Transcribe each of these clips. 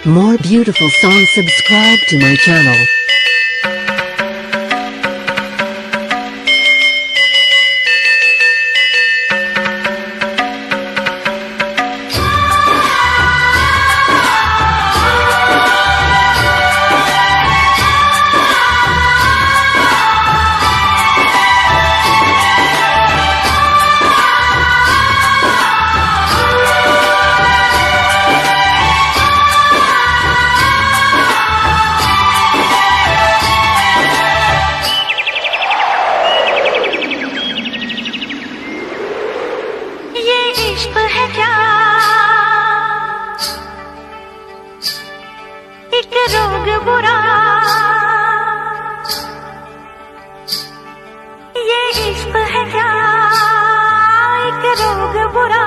More beautiful songs. Subscribe to my channel. इश्क है क्या एक रोग बुरा, ये इश्क है क्या एक रोग बुरा,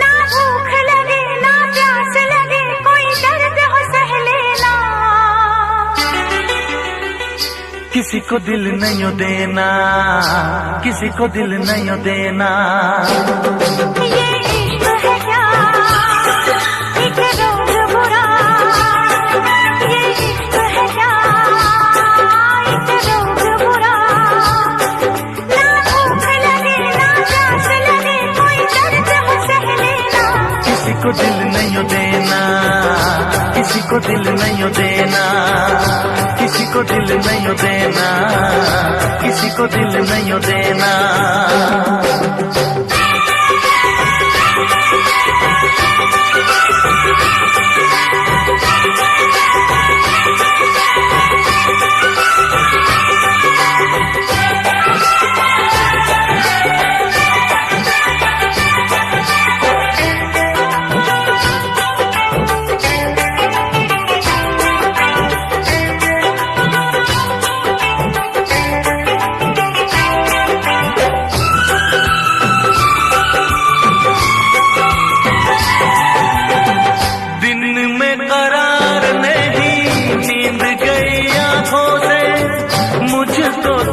ना भूख लगे ना प्यास लगे कोई दर्द हो सह लेना, किसी को दिल नहीं देना, किसी को दिल नहीं देना। ये इश्क है क्या एक रोग बुरा, ये इश्क है क्या एक रोग बुरा, ना भूख लगे ना प्यास लगे कोई दर्द हो सह लेना, किसी को दिल नहीं देना, किसी को दिल नहीं देना, किसी को दिल नहीं देना, किसी को दिल नहीं देना।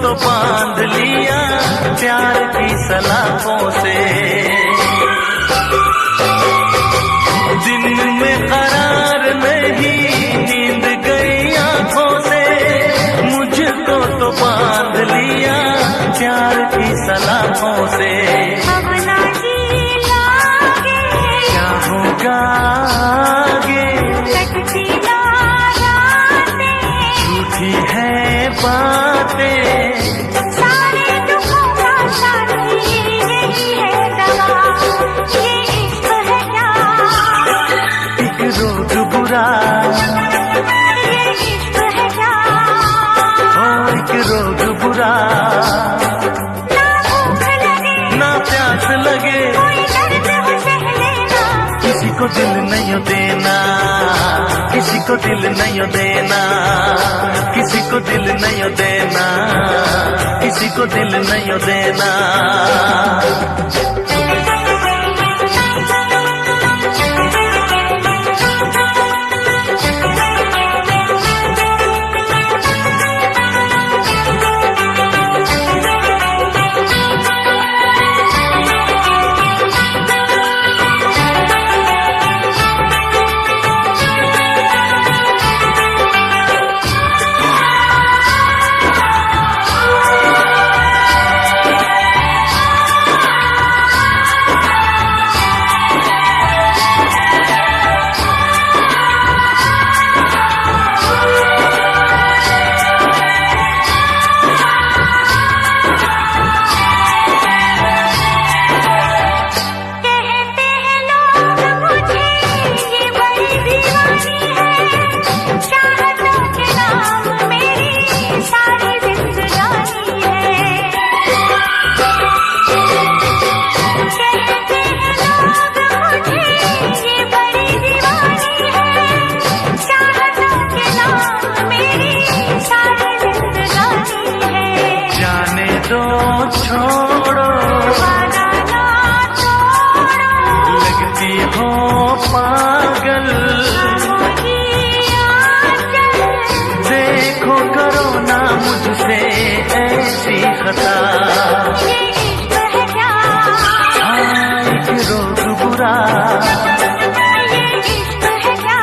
तो बांध लिया प्यार की सलाखों से, दिन में करार नहीं नींद गई आंखों से, मुझको तो बांध लिया प्यार की सलाखों से। अब ना जी लागे क्या होगा आगे, कटती ना रातें, झूठी है बातें, सारे दुखों का साथी यही है दवा, ये इश्क है क्या एक रोग बुरा, ये इश्क है क्या एक रोग बुरा, ना भूख लगे ना प्यास लगे कोई दर्द हो सह लेना, किसी को दिल नहीं देना, किसी को दिल नहीं देना, किसी को दिल नहीं देना, किसी को दिल नहीं देना। छोड़ो लगती हो पागल, देखो करो ना मुझसे ऐसी खता, एक रोग बुरा, ये इश्क है क्या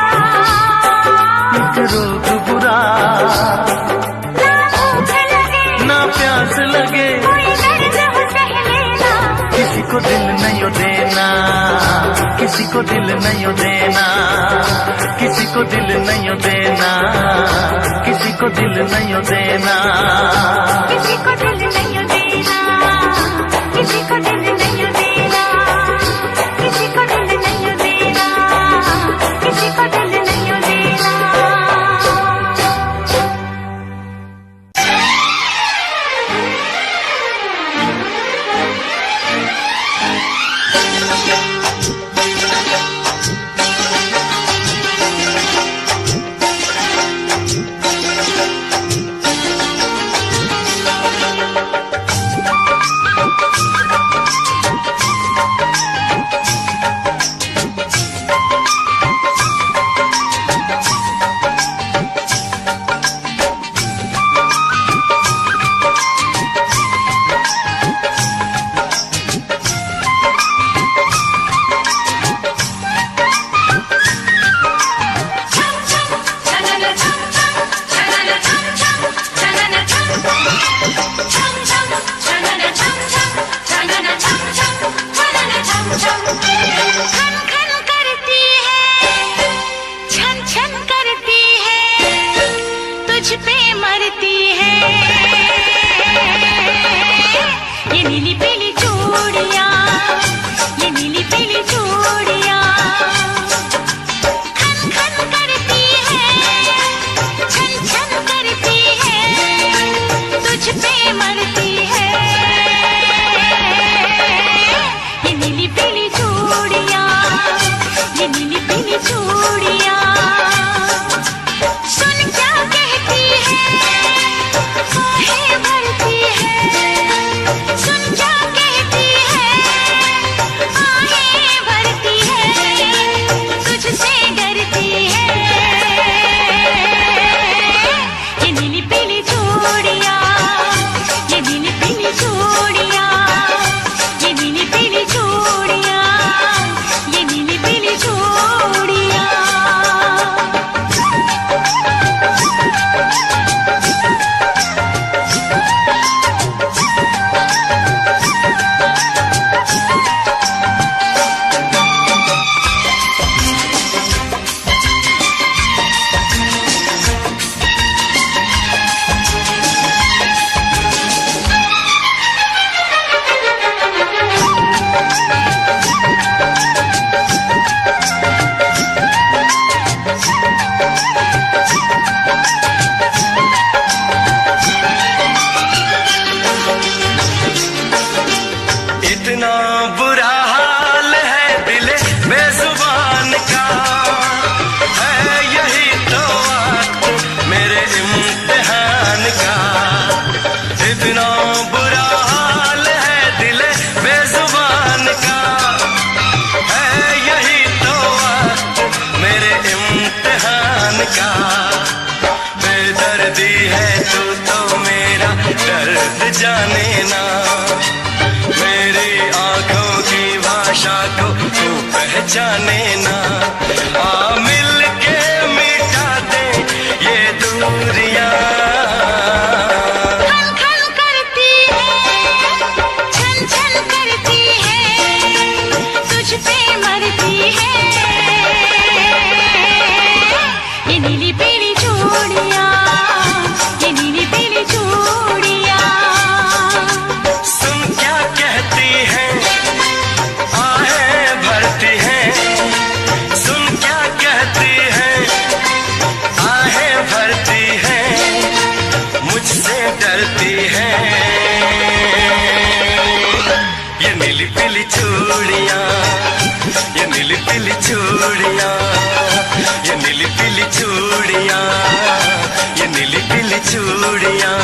को दिल नहीं देना, किसी को दिल नहीं देना, किसी को दिल नहीं देना, किसी को दिल नहीं देना, किसी को दिल नहीं देना, किसी को दिल नहीं देना, किसी को दिल नहीं देना। जाने ना मेरी आंखों की भाषा को तू पहचाने ना, आ मिल के मिटा दे ये दूरियां। खन खन करती है, छन छन करती है, तुझ पे मरती है ये नीली पीली चूड़ियां, ये नीली पीली चूड़ियां। सुन क्या कहती है, आहें भरती है, सुन क्या कहती है, आहें भरती है, मुझसे डरती है ये नीली पीली चूड़ियां, ये नीली पीली चूड़ियां, ये नीली पीली चूड़ियां, ये नीली पीली चूड़ियां।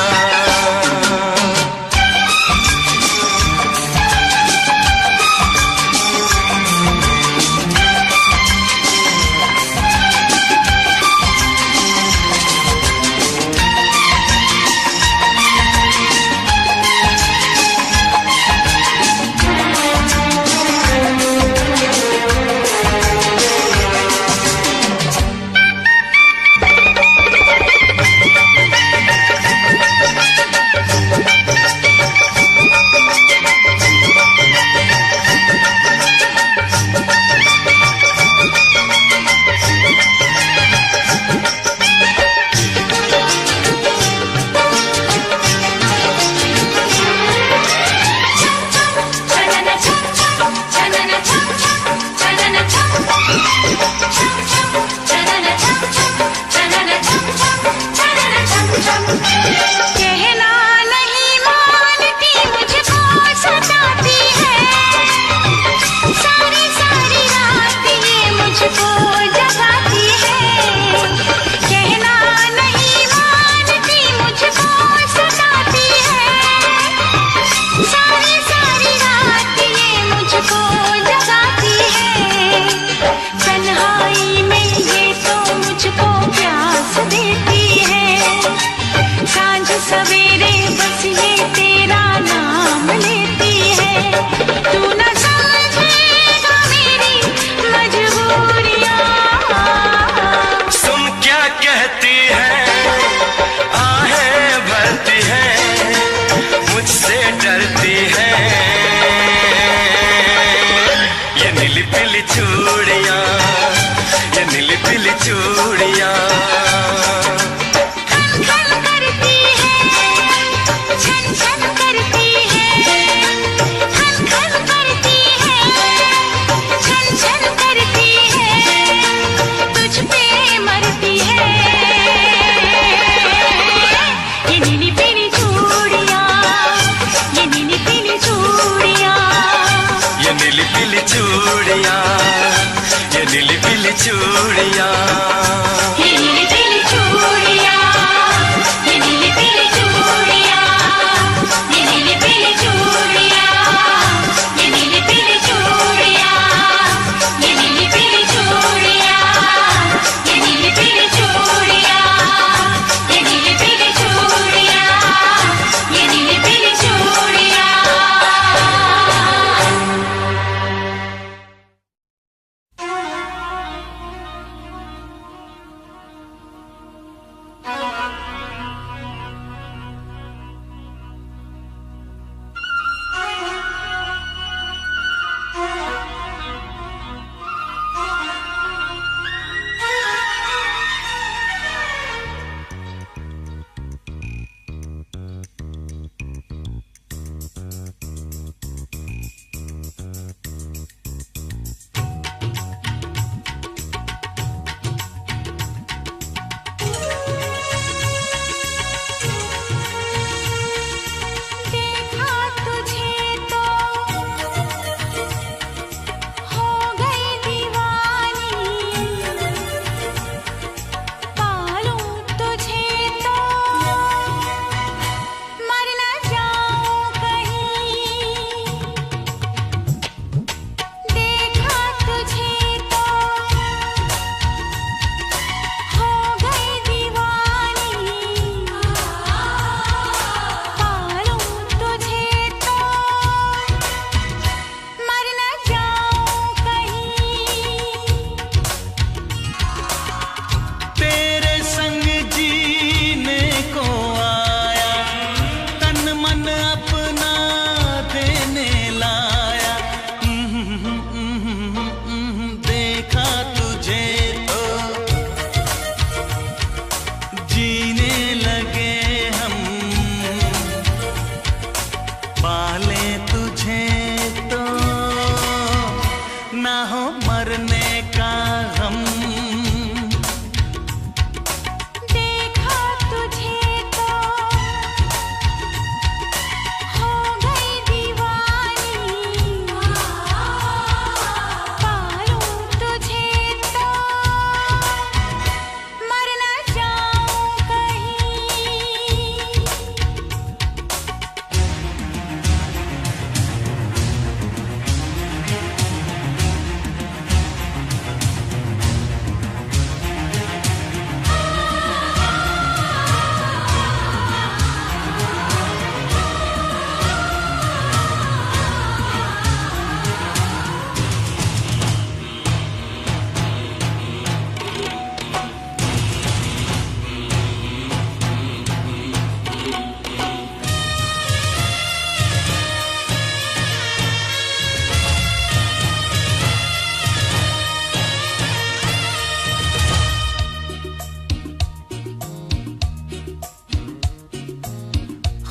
सवेरे बस ये तेरा नाम लेती है। तू न समझेगा मेरी मजबूरियां। सुन क्या कहती है, आहें भरती है, मुझसे डरती है। ये नीली पीली चूड़ियां, ये नीली पीली चूड़ियां चूड़ियां, ये नीली पीली चूड़ियां, ये नीली पीली चूड़ियां, ये नीली पीली चूड़ियां, ये नीली पीली चूड़ियां, ये नीली पीली चूड़ियां, ये नीली पीली चूड़ियां, ये नीली पीली चूड़ियां, ये नीली पीली चूड़ियां, ये नीली पीली चूड़ियां।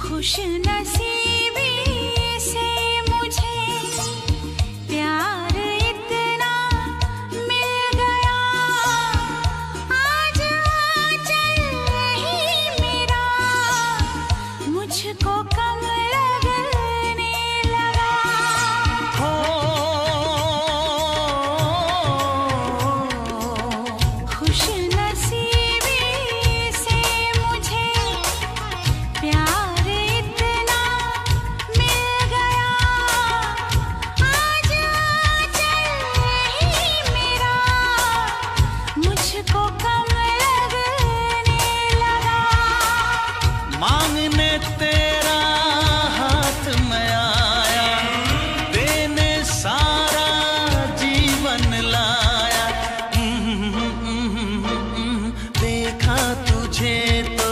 खुश नसीबी से मुझे प्यार इतना मिल गया। आज आंचल ही मेरा मुझको कम लगने लगा। खुश नसीबी से मुझे प्यार मांगने तेरा हाथ में आया, देने सारा जीवन लाया। देखा तुझे तो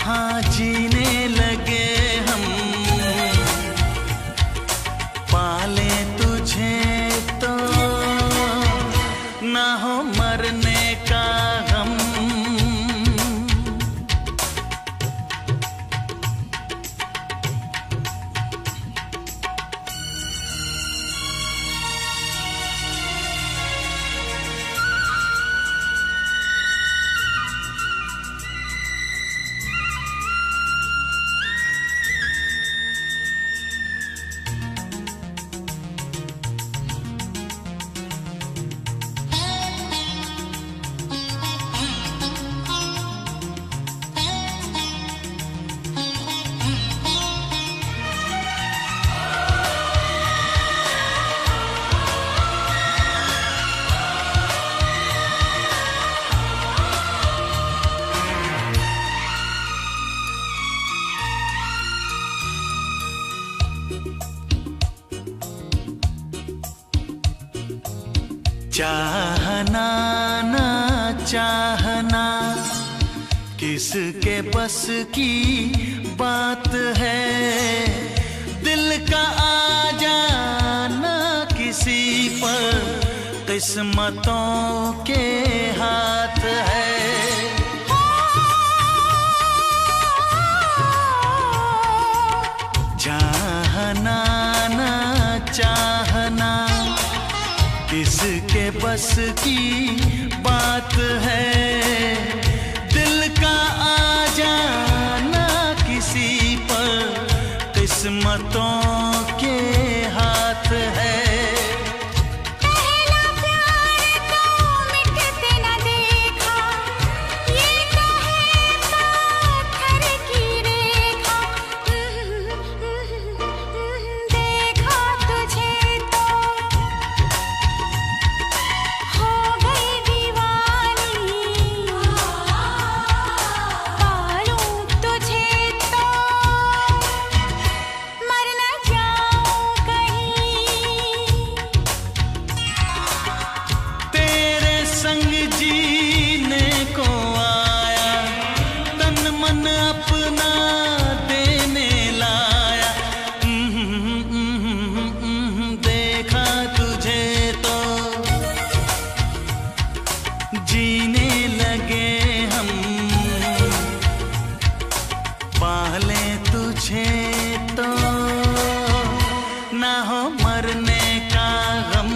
हाँ जीने लगे हम, पाले तुझे तो ना हो मरने का गम। चाहना ना चाहना किसके बस की बात है, दिल का आ जाना किसी पर किस्मतों के हाथ है। चाहना ना चाहना किसके बस की बात है, दिल का आ जाना किसी पर किस्मतों के हाथ है। पहला प्यार तो मिटते न देखा, ये तो है पत्थर की रेखा। देखा तुझे तो हो गई दीवानी, पालूं तुझे तो मर न जाऊं कहीं। तेरे संग जीने को आया, तन मन अपना देने लाया। देखा तुझे तो जीने लगे हम, पाले तुझे तो ना हो मरने का गम।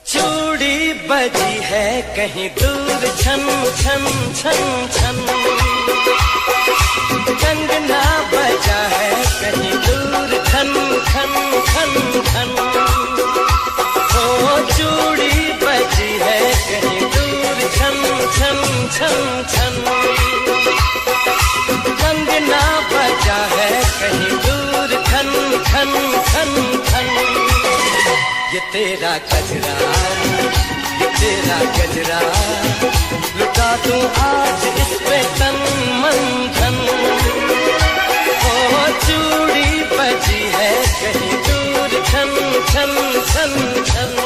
चूड़ी बजी है कहीं दूर छन छन छन छन, कंगना बजा है कहीं दूर खन खन खन खन। ओ चूड़ी बजी है कहीं दूर छन छन छन छन, कंगना बजा है कहीं दूर खन खन खन खन। ये तेरा गजरा, ये तेरा गजरा, लुटा दूं आज इस पे तन मन धन। ओ चूड़ी बजी है कहीं दूर छन छन छन छन,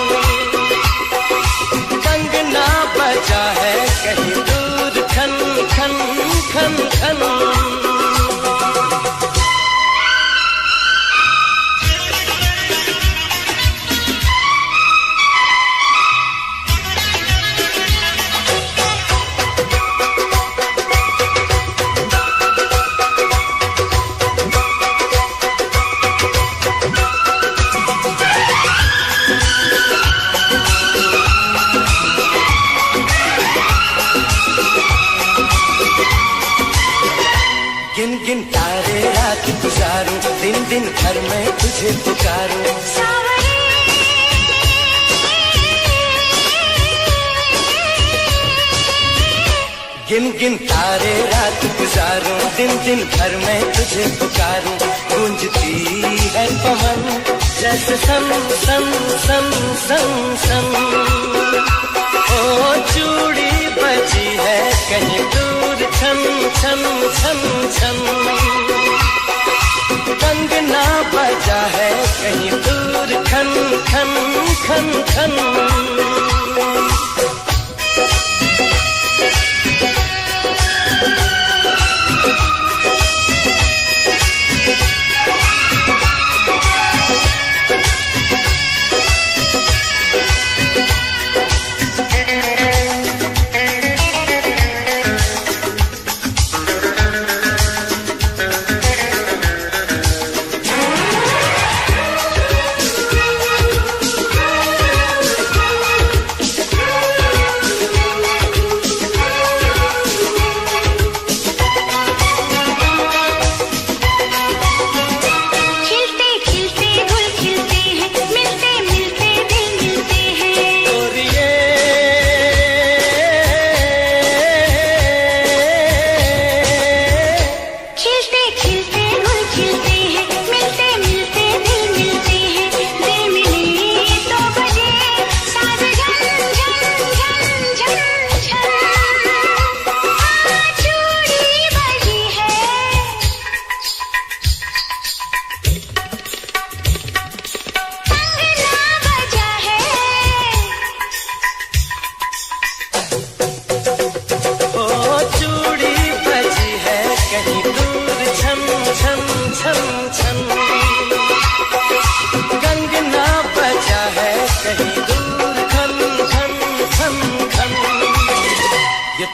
कंगना बजा है कहीं दूर खन खन खन खन। गिन तारे रात गुजारूं, दिन दिन भर मैं तुझे पुकारूं। सावरे गिन गिन तारे रात गुजारूं, दिन दिन भर मैं तुझे पुकारूं। गूंजती है पवन जैसे सन सन सन सन सन। ओ चूड़ी बजी है कहीं दूर छन छन छन छन। कंगना बजा है कहीं दूर खन खन खन खन।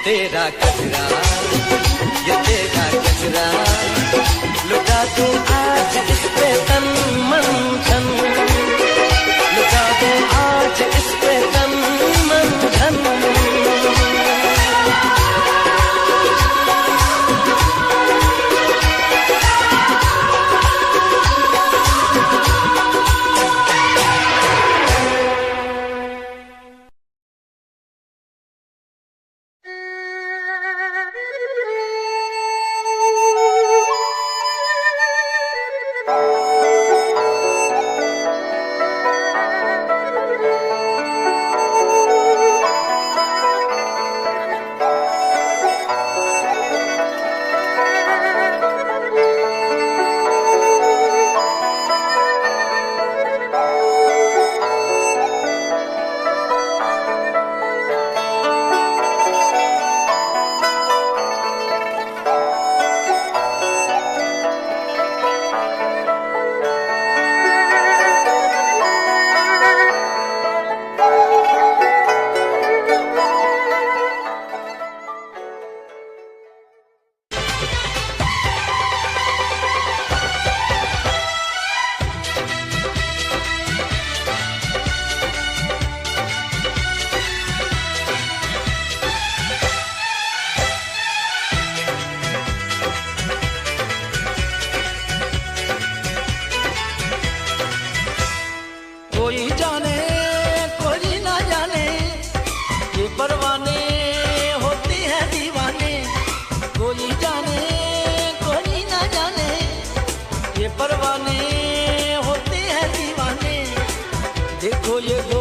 तेरा कचरा ये तेरा कचरा लुटा दूं आज इस पे तन मन धन। लुटा दूं आज इस पे तन मन धन।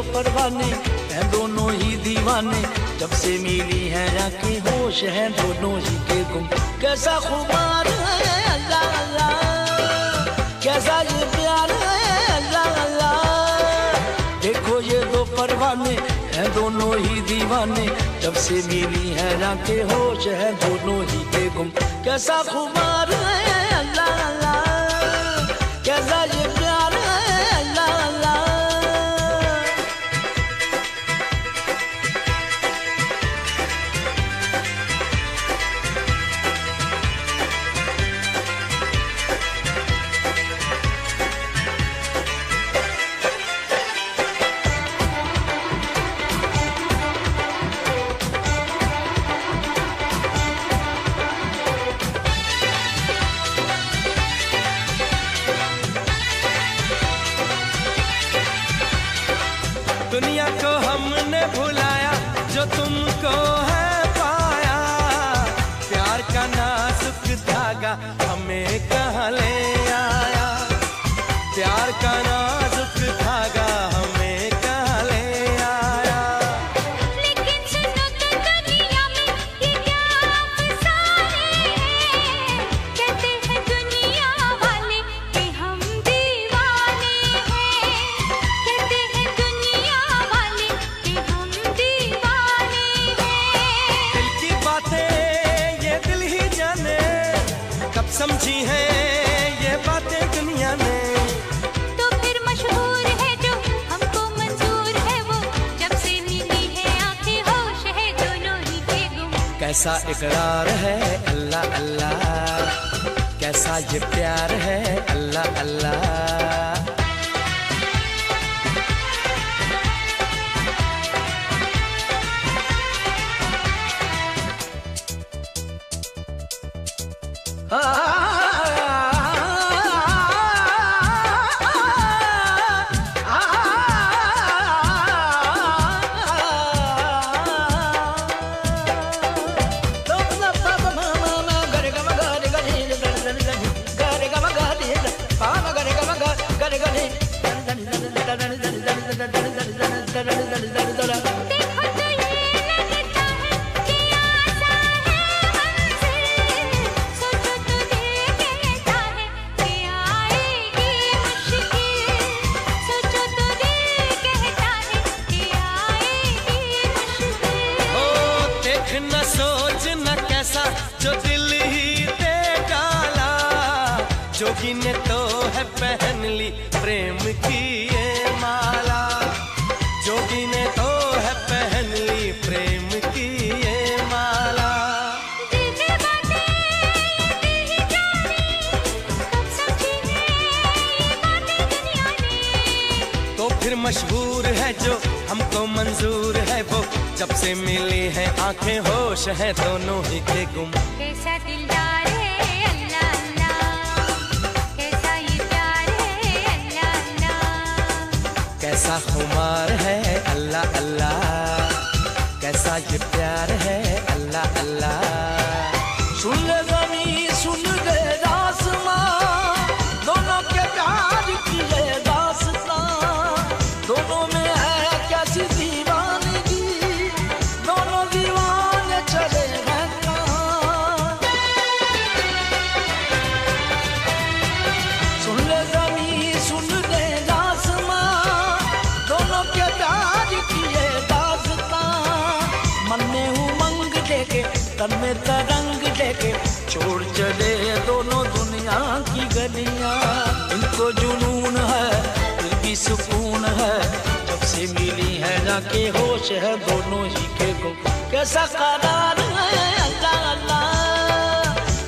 परवाने हैं दोनों ही दीवाने, जब से मिली है आंखें होश हैं दोनों ही के गुम। कैसा खुमार है अल्लाह अल्लाह, कैसा ये प्यार है अल्लाह अल्लाह। देखो ये दो परवाने हैं दोनों ही दीवाने, जब से मिली है आंखें होश हैं दोनों ही के गुम। कैसा खुमार है अल्लाह अल्लाह, कैसा ये प्यार है अल्लाह अल्लाह। कैसा इकरार है अल्लाह अल्लाह, कैसा ये प्यार है अल्लाह अल्लाह। न सोच न कैसा जो दिल ही दे डाला, जोगी ने तो है पहन ली प्रेम की ये माला, जोगी ने तो है पहन ली प्रेम की ये माला। तो फिर मशहूर है जो हमको मंजूर है वो, जब से मिली है आंखें होश है दोनों ही के गुम। कैसा दिलदार है अल्लाह अल्लाह, कैसा ये प्यार है अल्लाह अल्लाह, कैसा खुमार है अल्लाह अल्लाह, कैसा ये प्यार है अल्लाह अल्लाह। सुन ले ज़मीं सुन ले आसमां, दोनों के प्यार की ये दास्तां, दोनों में है कैसी दीवानगी, दोनों दीवाने चले हैं कहाँ। सुन ले ज़मीं सुन ले आसमां, दोनों के प्यार की ये दास्तां, मन में उमंग लेके तन में तरंग लेके छोड़ चले दोनों दुनिया की गलियां। इनको जुनून है दिल की सुकून है, जब से मिली है जाके होश है दोनों ही के गुम। कैसा करार है अल्लाह अल्लाह,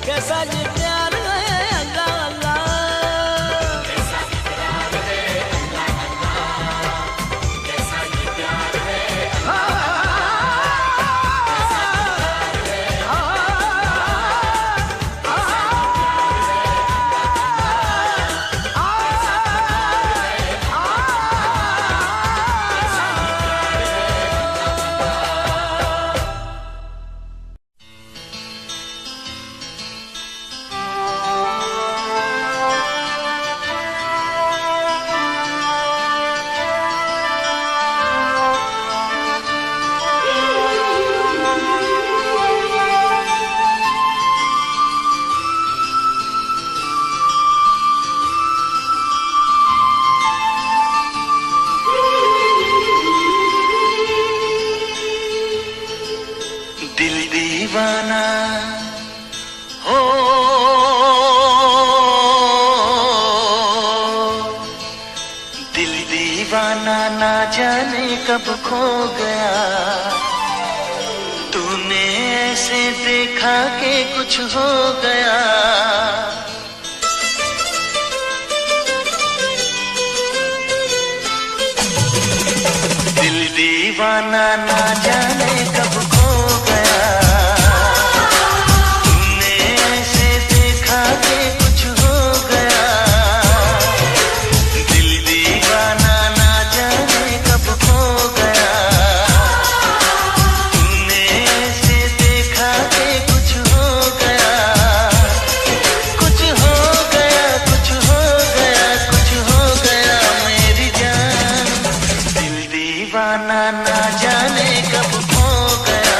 कैसा ये प्यार है अल्लाह अल्लाह, कैसा ये प्यार है अल्लाह अल्लाह, कैसा ये प्यार है दिल दीवाना हो, दिल दीवाना ना जाने कब खो गया, तूने ऐसे देखा कि कुछ हो गया। दिल दीवाना ना जाने कब खो गया, तूने ऐसे देखा कि कुछ हो गया। दिल दीवाना ना जाने कब खो गया, तूने ऐसे देखा कि कुछ हो गया। कुछ हो गया कुछ हो गया कुछ हो गया मेरी जान, दिल दीवाना ना जाने कब खो गया।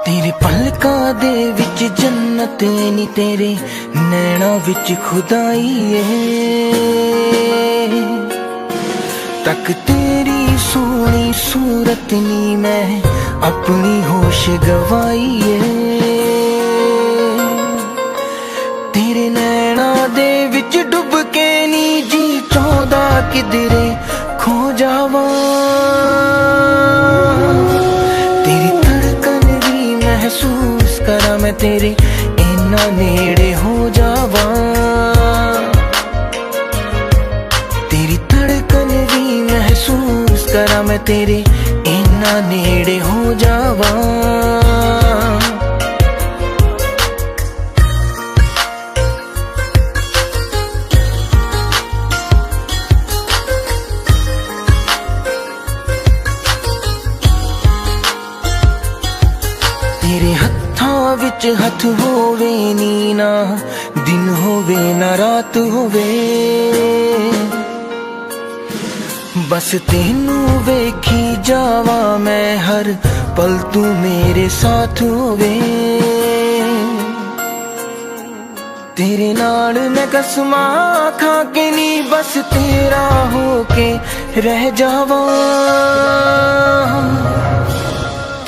तेरे पलकां दे विच जन्नत नी तेरे नैना विच खुदाई है तक तेरी सोनी सूरत नी मैं अपनी होश गवाई है तेरे नैना दे विच डुब के नी जी चौदा किधरे खो जावा तेरी धड़कन भी महसूस करा मैं तेरे इन्ना नेड़े हो जावा तेरी धड़कन भी महसूस करा मैं तेरे इन्ना नेड़े हो जावा तेरे हत्थां विच हथ होवे नी ना दिन होवे ना रात होवे बस तेनू वेखी जावा मैं हर पल तू मेरे साथ होवे तेरे नाल मैं कसमां खा के नी बस तेरा होके रह जावा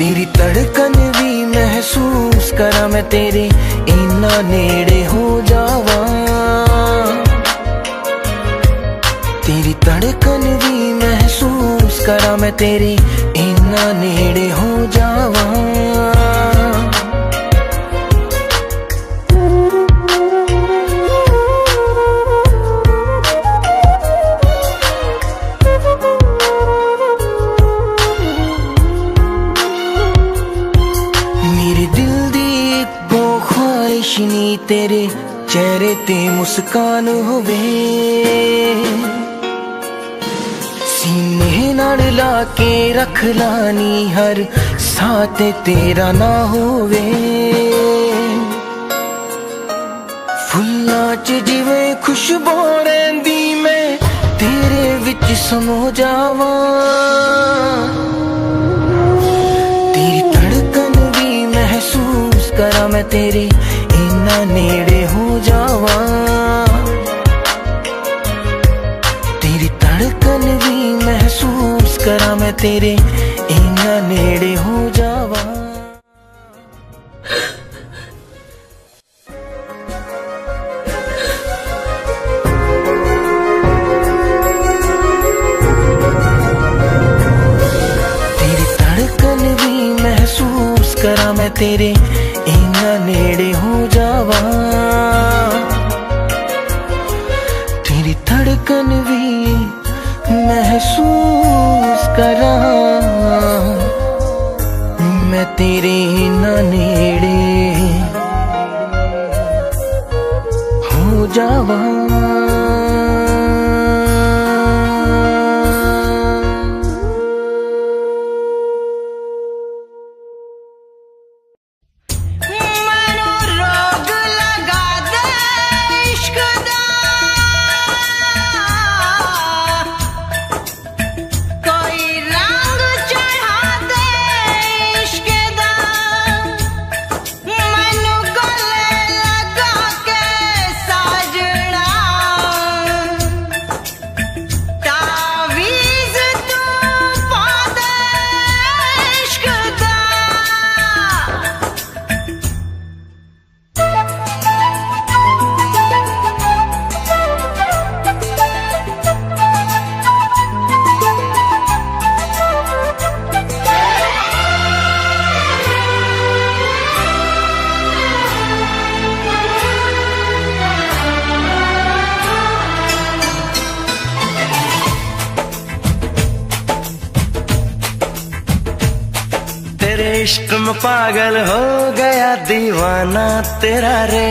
तेरी धड़कन भी महसूस करा मैं तेरे इन्ना नेड़े हो जावा तेरी धड़कन भी महसूस करा मैं तेरे इन्ना नेड़े हो जावा नी तेरे चेहरे ते मुस्कान होवे सीने नाल ला के रख लानी हर साथ तेरा ना होवे फुल्लां च जिवें खुशबू रहिंदी मैं तेरे विच समो जावा तेरी धड़कन भी महसूस करा मैं तेरे इन्ना नेड़े हो जावा तेरी धड़कन भी महसूस करा मैं तेरे इन्ना नेड़े हो जावा तेरी धड़कन भी महसूस करा मैं तेरे इन्ना नेड़े हो जावा तेरी धड़कन भी महसूस करा मैं तेरे इन्ना नेड़े हो जावा इश्क में पागल हो गया दीवाना तेरा रे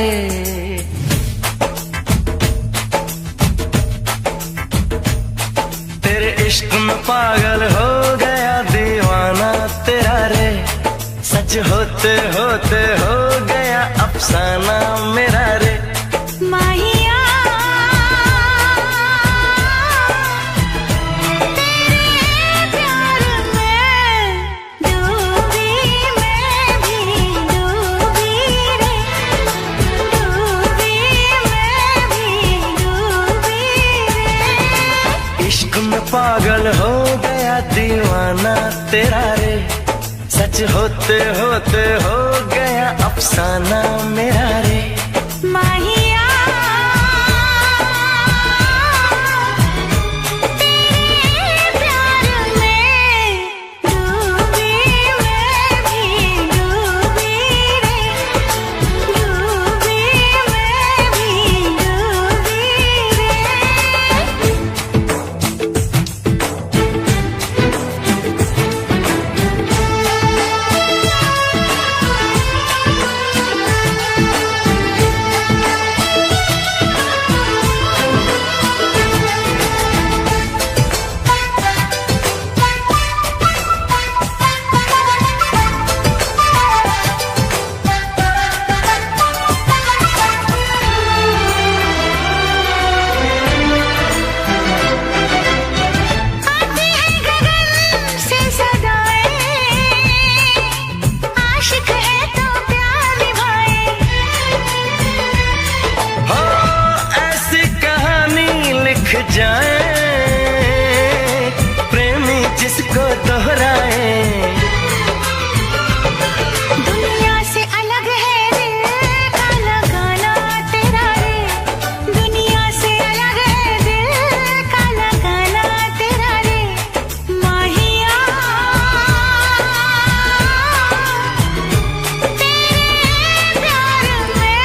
तेरे इश्क में पागल हो गया दीवाना तेरा रे सच होते होते हो गया अफसाना मेरा रे माहिया तेरे प्यार में डूबी मैं भी तेरा रे, सच होते होते हो गया अफसाना मेरा रे। माहिया तेरे प्यार में डूबी, मैं भी डूबी रे, डूबी मैं भी डूबी रे। आती है गगन से सदाएं, आशिक है तो प्यार निभाए। हो ऐसी कहानी लिख जाए, प्रेमी जिसको दोहराए। दुनिया से अलग है दिल का लगाना तेरा रे, दुनिया से अलग है दिल का लगाना तेरा रे। माहिया तेरे प्यार में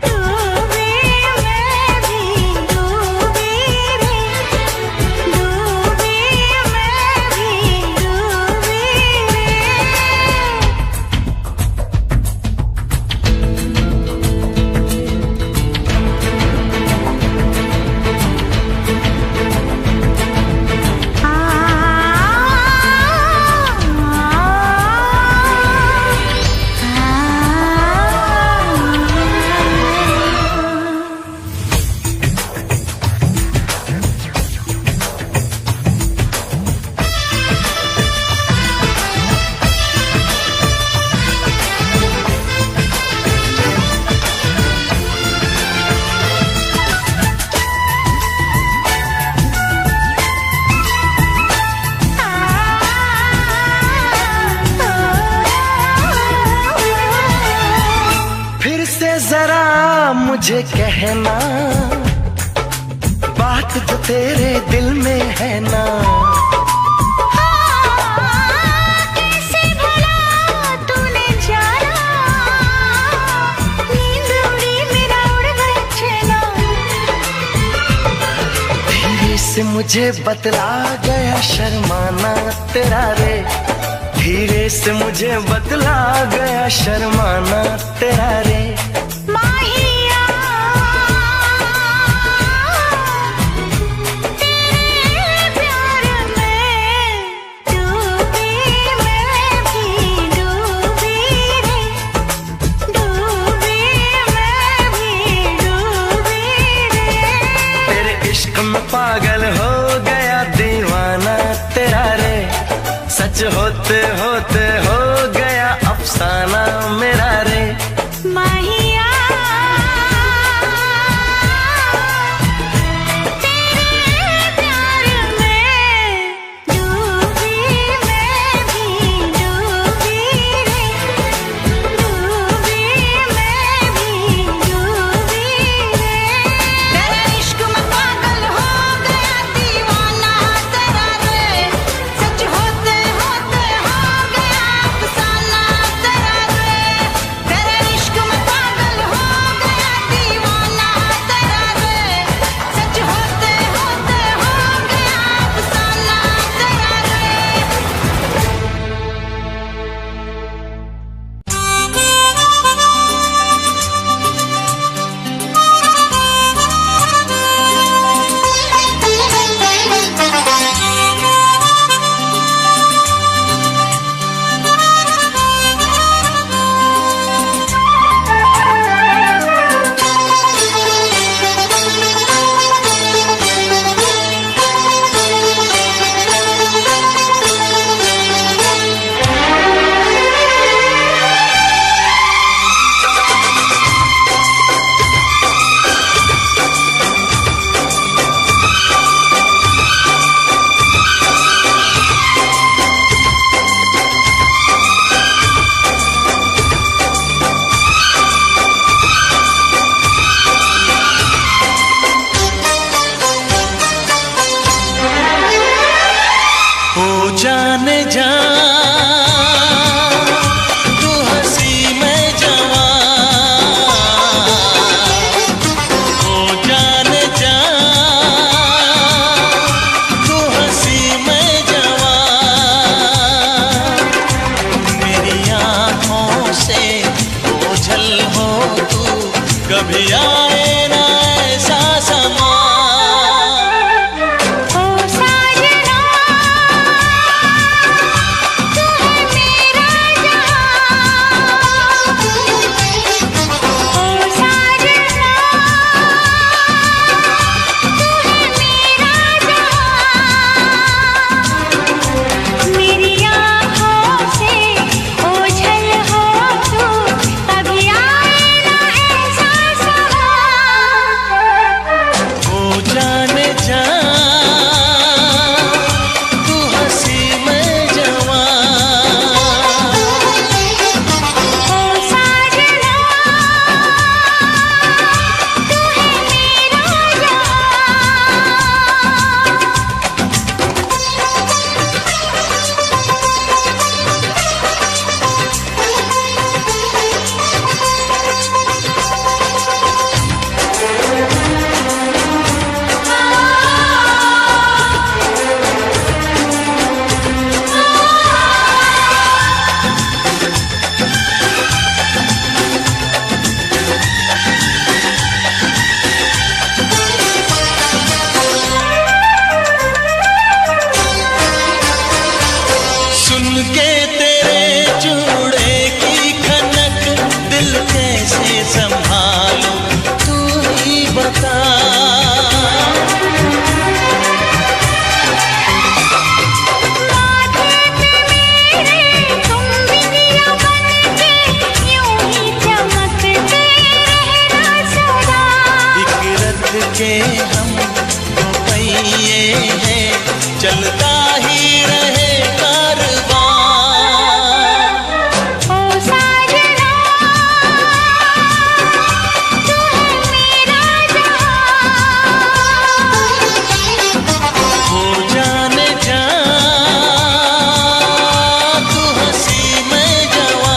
डूबी, मैं भी डूबी रे, डूबी मैं भी डूबी रे। फिर से जरा मुझे कहना, बात जो तेरे दिल में है ना। कैसे भला तूने जाना, नींद उड़ी मेरा उड़ गया चैना। धीरे से मुझे बतला गया शर्माना तेरा रे, धीरे से मुझे बतला गया शर्माना तेरा रे। माहिया तेरे प्यार में डूबी, मैं भी डूबी रे, डूबी मैं भी डूबी रे। तेरे इश्क में पागल हो गया दीवाना तेरा रे, सच होते होते हो गया अफसाना मेरा रे। माहिया तेरे प्यार में डूबी, मैं भी डूबी रे, डूबी मैं भी डूबी रे। तेरे इश्क में पागल हो गया दीवाना तेरा रे, सच होते होते हो गया अफसाना तेरा रे। कभी आए ना ऐसा समा। ओ साजना तू है मेरा जहां, ओ साजना तू है मेरा जहां। मेरी आँखों से ओझल हो तू, कभी आए ना ऐसा समा। ओ जाने जा तू हंसी में जवां। ओ साजना तू है मेरा सुन के तेरे चूड़े की खनक दिल कैसे संभालूं तू ही बता। माथे पे मेरे तुम बिंदिया बनके यूं ही चमकते रहना सदा। एक रथ के हम दो पहिए हैं चलता ही रहे कारवां। ओ साजना तू है मेरा जहां। हो जाने जा तू हंसी में जवां।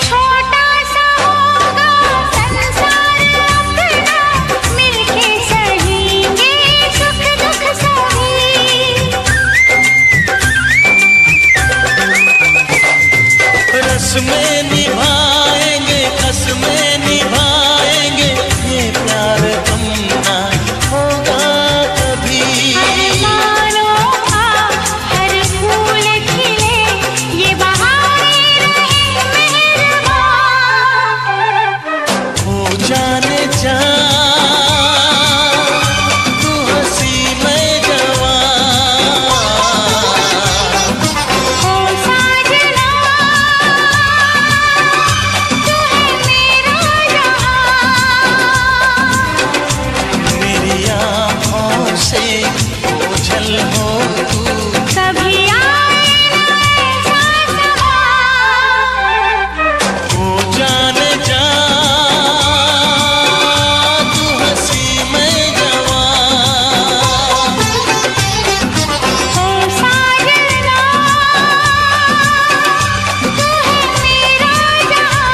छोटा सा होगा संसार अपना, मिलके सहेंगे सुख दुख सभी। रस्में निभाएंगे कसमें निभाएंगे ये प्यार हमना होगा कभी। अरमानों का हर फूल खिले, ये बहारे रहे मेहरबान। हो जाने जा तू हंसी में जवां। ओ साजना तू है मेरा जहां। मेरी आँखों से ओझल हो तू कभी आए ना ऐसा समा। हो जाने जा तू हंसी में जवां। ओ साजना तू है मेरा जहां।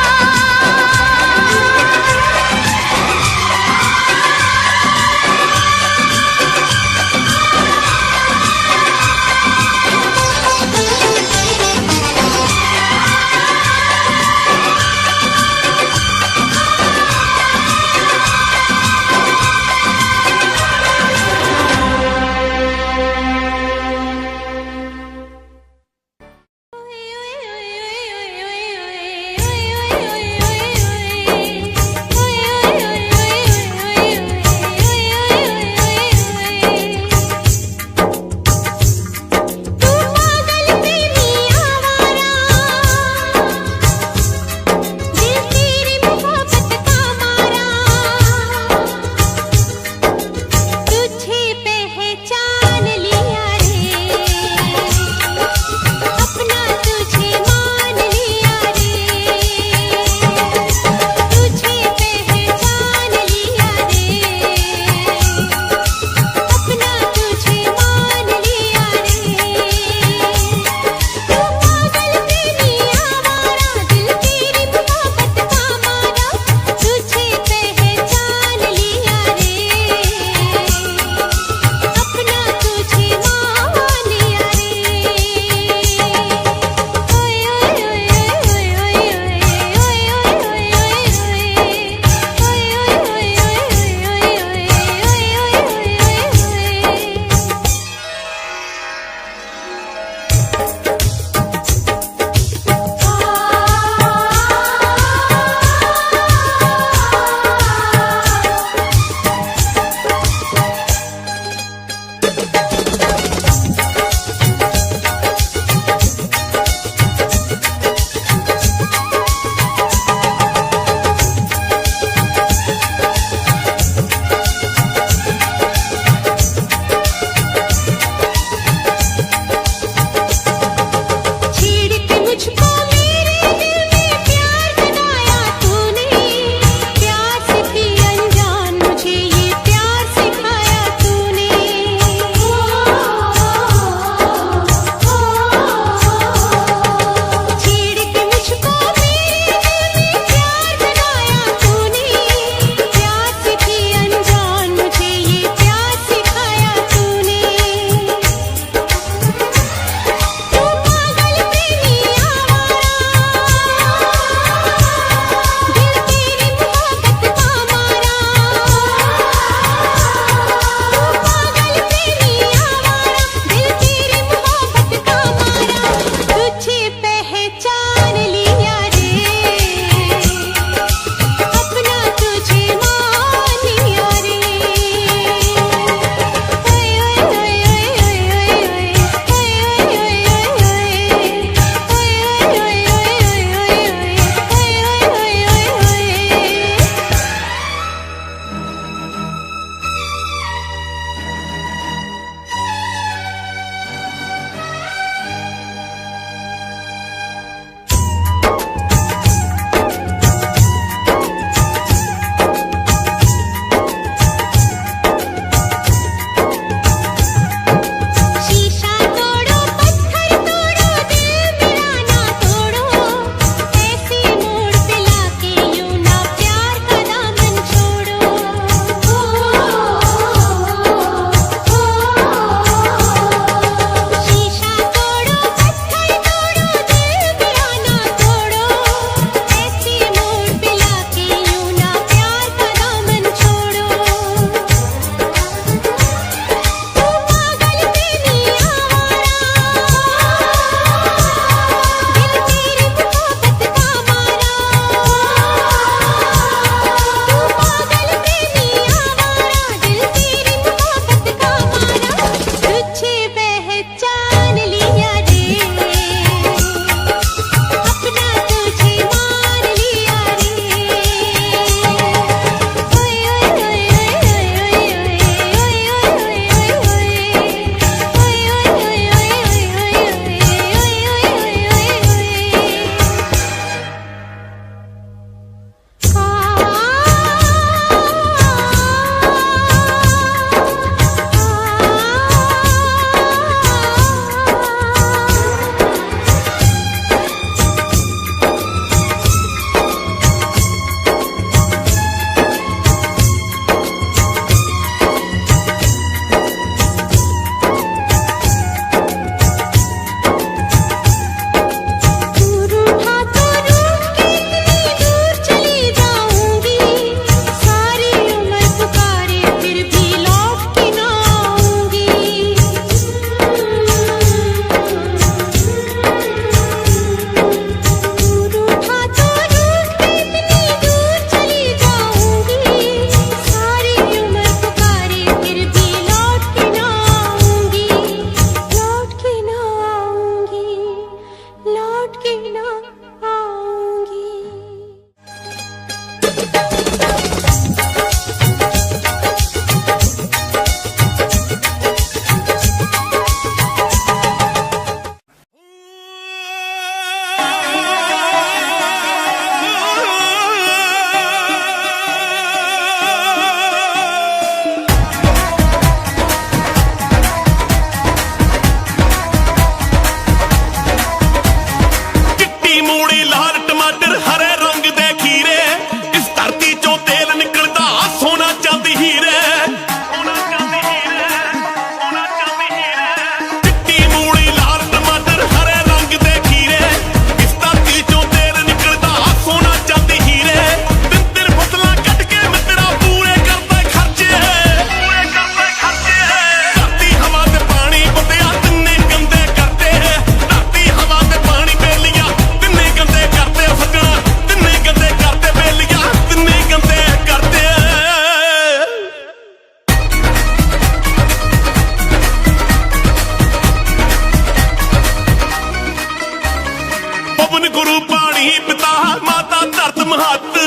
ਧਰਮ ਹੱਥ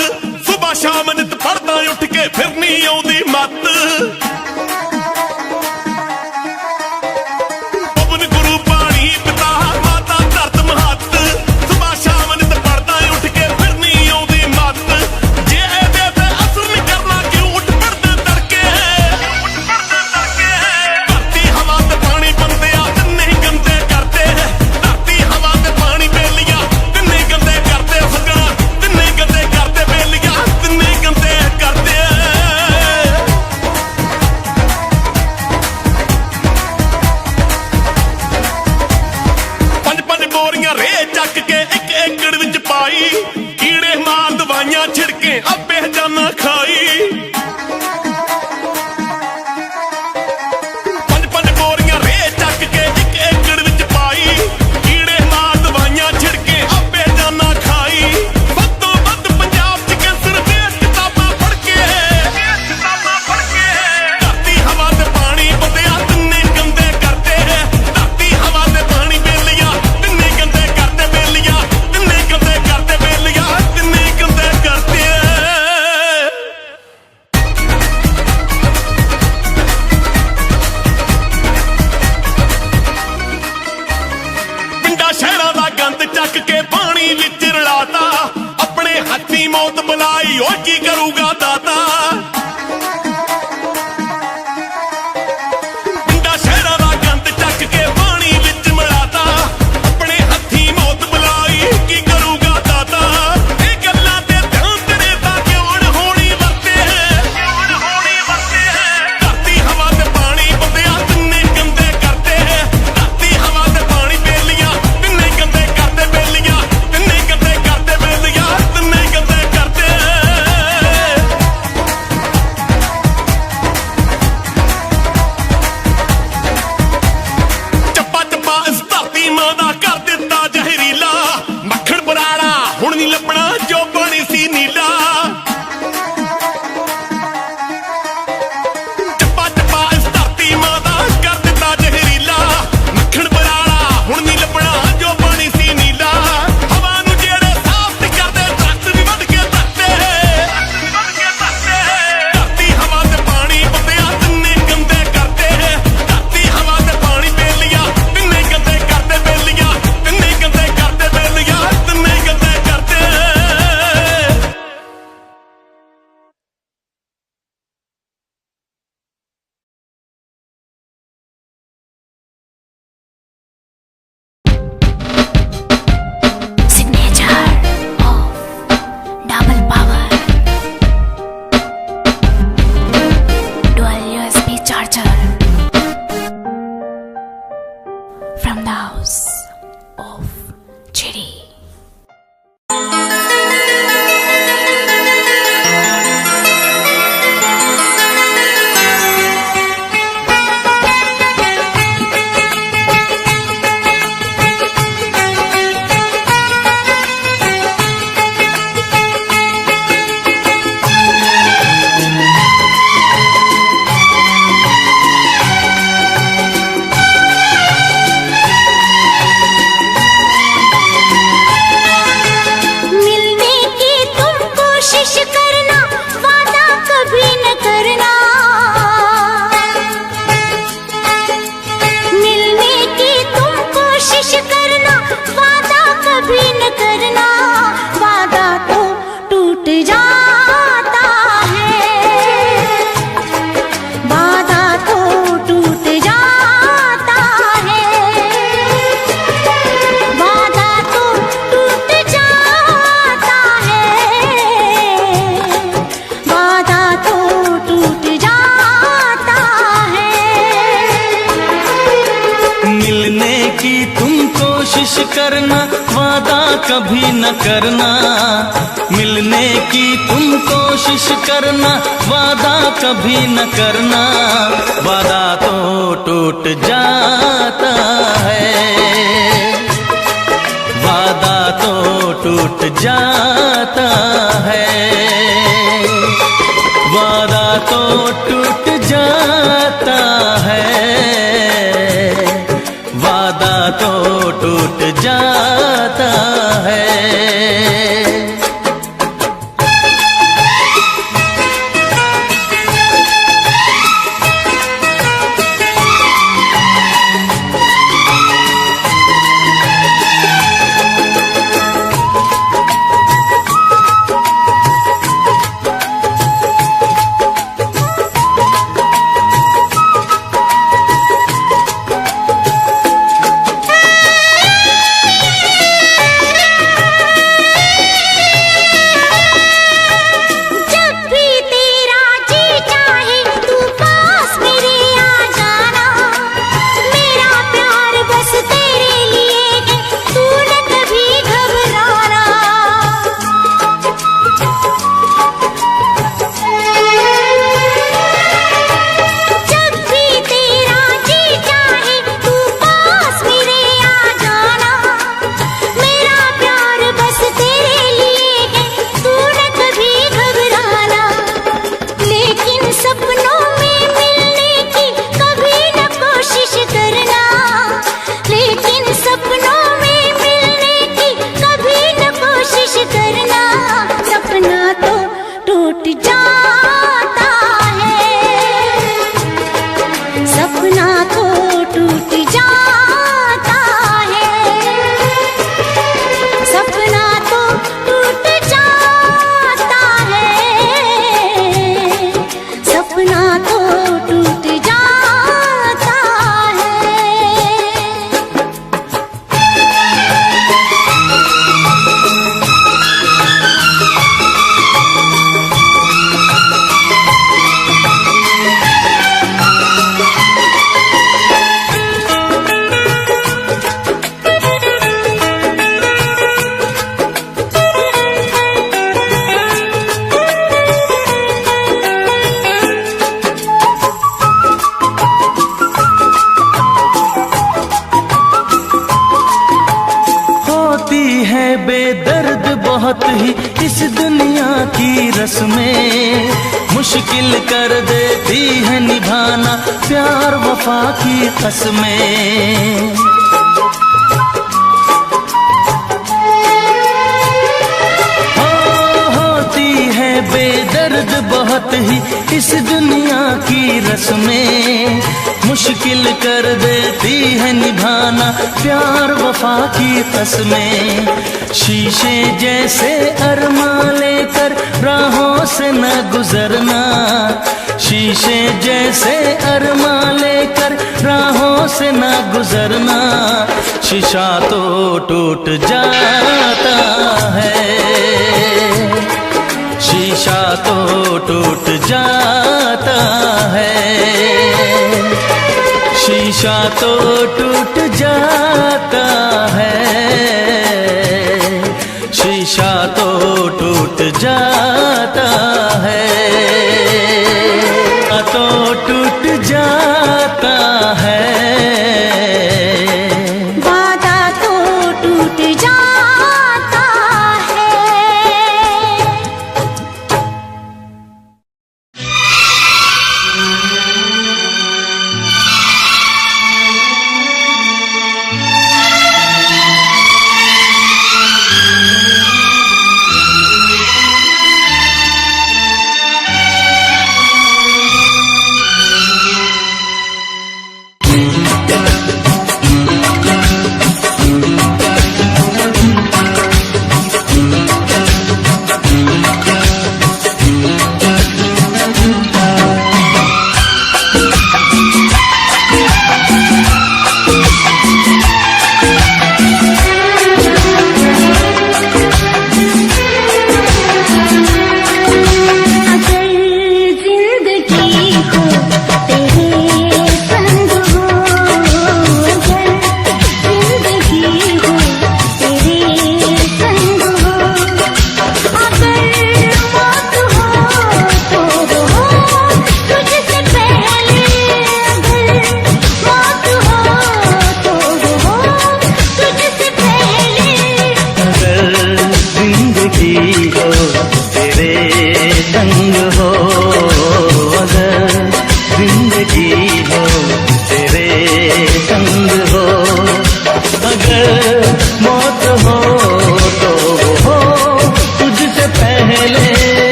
ਸੁਬਾ ਸ਼ਾਮ ਨਿਤ ਪੜਦਾ ਉੱਠ ਕੇ ਫਿਰ ਨਹੀਂ ਆਉਂਦੀ ਮੱਤ ਪਵਨ ਗੁਰੂ ਪਾਣੀ ਪਿਤਾ ਮਾਤਾ ਧਰਤ ਮਹੱਤ ਸੁਬਾ ਸ਼ਾਮ ਨਿਤ ਪੜਦਾ ਉੱਠ ਕੇ ਫਿਰ ਨਹੀਂ ਆਉਂਦੀ ਮੱਤ ਜੇ ਇਹਦੇ ਤੇ ਅਸਰ ਨਹੀਂ ਕਰਨਾ ਕਿਉਂ ਉੱਠ ਪੜਦੇ ਤੜਕੇ ਧਰਤੀ ਹਵਾ ਤੇ ਪਾਣੀ ਬੰਦਿਆ ਤਿੰਨੇ ਗੰਦੇ ਕਰਦੇ ਧਰਤੀ ਹਵਾ ਤੇ ਪਾਣੀ ਬੇਲੀਆਂ ਤਿੰਨੇ ਗੰਦੇ ਕਰਦੇ ਸੱਜਣਾ ਤਿੰਨੇ ਗੰਦੇ ਕਰਦੇ ਬੇਲੀਆਂ ਤਿੰਨੇ ਗੰਦੇ ਕਰਦੇ ਪੰਜ ਪੰਜ ਬੋਰੀਆਂ ਰੇ ਚੱਕ ਕੇ ਇੱਕ ਏਕੜ ਵਿੱਚ ਪਾਈ ਕੀੜੇ ਮਾਰ ਦਵਾਈਆਂ ਛਿੜਕੇ ਆਪੇ ਜਾਨਾ ਖਾਈ ਪੰਜ ਪੰਜ ਬੋਰੀਆਂ ਰੇ ਚੱਕ ਕੇ ਇੱਕ ਏਕੜ ਵਿੱਚ ਪਾਈ ਕੀੜੇ ਮਾਰ ਦਵਾਈਆਂ ਛਿੜਕੇ ਆਪੇ ਜਾਨਾ ਖਾਈ ਵੱਧ ਤੋਂ ਵੱਧ ਪੰਜਾਬ 'ਚ ਕੈਂਸਰ ਦੇ ਕਿਤਾਬਾਂ ਪੜ੍ਹ ਕੇ ਧਰਤੀ ਹਵਾ ਤੇ ਪਾਣੀ ਬੰਦਿਆ ਤਿੰਨੇ ਗੰਦੇ ਕਰਦੇ ਧਰਤੀ ਹਵਾ ਤੇ ਪਾਣੀ ਬੇਲੀਆਂ ਤਿੰਨੇ ਗੰਦੇ ਕਰਦੇ ਬੇਲੀਆਂ ਤਿੰਨੇ ਗੰਦੇ ਕਰਦੇ ਬੇਲੀਆਂ ਤਿੰਨੇ ਗੰਦੇ ਕਰਦੇ ਪਿੰਡਾਂ ਸ਼ਹਿਰਾਂ ਦਾ ਗੰਦ ਚੱਕ ਕੇ ਪਾਣੀ ਵਿੱਚ ਰਲਾਤਾ ਆਪਣੇ ਹੱਥੀਂ ਮੌਤ ਬੁਲਾਈ ਓ ਕੀ ਕਰੂਗਾ ਦਾਤਾ ਪਿੰਡਾਂ ਸ਼ਹਿਰਾਂ ਦਾ ਗੰਦ ਚੱਕ ਕੇ ਪਾਣੀ ਵਿੱਚ ਮਿਲਾਤਾ ਆਪਣੇ ਹੱਥੀਂ ਮੌਤ ਬੁਲਾਈ ਕੀ ਕਰੂਗਾ ਦਾਤਾ ਇਹ ਗੱਲਾਂ ਤੇ ਧਿਆਨ ਤੇਰੇ ਤਾਂ ਕਿਉਂ ਹੋਣੀ ਵਰਤੇ ਧਰਤੀ ਹਵਾ ਤੇ ਪਾਣੀ ਬੰਦਿਆ ਤਿੰਨੇ ਗੰਦੇ ਕਰਦੇ ਧਰਤੀ ਹਵਾ ਤੇ ਪਾਣੀ ਬੇਲੀਆਂ ਤਿੰਨੇ ਗੰਦੇ ਕਰਦੇ ਬੇਲੀਆਂ ਤਿੰਨੇ ਗੰਦੇ ਕਰਦੇ ਬੇਲੀਆਂ ਤਿੰਨੇ ਗੰਦੇ ਕਰਦੇ ਚੱਪਾ ਚੱਪਾ ਇਸ ਧਰਤੀ ਮਾਂ ਦਾ ਕਰ ਦਿੱਤਾ ਜ਼ਹਿਰੀਲਾ ਮੱਖਣ ਬਰਾੜਾ ਹੁਣ ਨਹੀਂ ਲੱਭਣਾ ਜੋ ਬਣੀ ਸੀ ਨੀਲਾ ਚੱਪਾ ਚੱਪਾ ਇਸ ਧਰਤੀ ਮਾਂ ਦਾ ਕਰ ਦਿੱਤਾ ਜ਼ਹਿਰੀਲਾ ਮੱਖਣ ਬਰਾੜਾ ਹੁਣ ਨਹੀਂ ਲੱਭਣਾ ਜੋ ਬਣੀ ਸੀ ਨੀਲਾ ਹਵਾ ਨੂੰ ਜਿਹੜੇ ਸਾਫ਼ ਨਹੀਂ ਕਰਦੇ ਦਰਖਤ ਵੀ ਵੱਢ ਕੇ ਧਰਤੇ ਧਰਤੀ ਹਵਾ ਤੇ ਪਾਣੀ ਬੰਦਿਆ ਤਿੰਨੇ ਗੰਦੇ ਕਰਦੇ ਧਰਤੀ ਹਵਾ ਤੇ ਪਾਣੀ ਬੇਲੀਆਂ ਤਿੰਨੇ ਗੰਦੇ ਕਰਦੇ ਬੇਲੀਆਂ ਤਿੰਨੇ ਗੰਦੇ ਕਰਦੇ ਬੇਲੀਆਂ ਤਿੰਨੇ ਗੰਦੇ ਕਰਦੇ Signature of double power dual USB charger from the house of Chiri. मिलने की तुम कोशिश करना वादा कभी न करना मिलने की तुम कोशिश करना वादा कभी न करना वादा तो टूट जाता है वादा तो टूट जाता है वादा तो टूट जाता है वादा तो टूट जाता है मिलने की तुम कोशिश करना वादा कभी न करना मिलने की तुम कोशिश करना वादा कभी न करना वादा तो टूट जाता है वादा तो टूट जाता है वादा तो टूट जाता है वादा तो टूट जाता है बहुत ही इस दुनिया की रस्में, मुश्किल कर देती है निभाना प्यार वफा की कसमें। होती है बेदर्द बहुत ही इस दुनिया की रस्में, मुश्किल कर देती है निभाना प्यार वफा की कसमें। शीशे जैसे अरमां लेकर राहों से न गुजरना, शीशे जैसे अरमां लेकर राहों से न गुजरना, शीशा तो टूट जाता है, शीशा तो टूट जाता है, शीशा तो टूट जाता है, शीशा तो टूट जाता है, तो टूट जाता है, वादा तो टूट जाता है।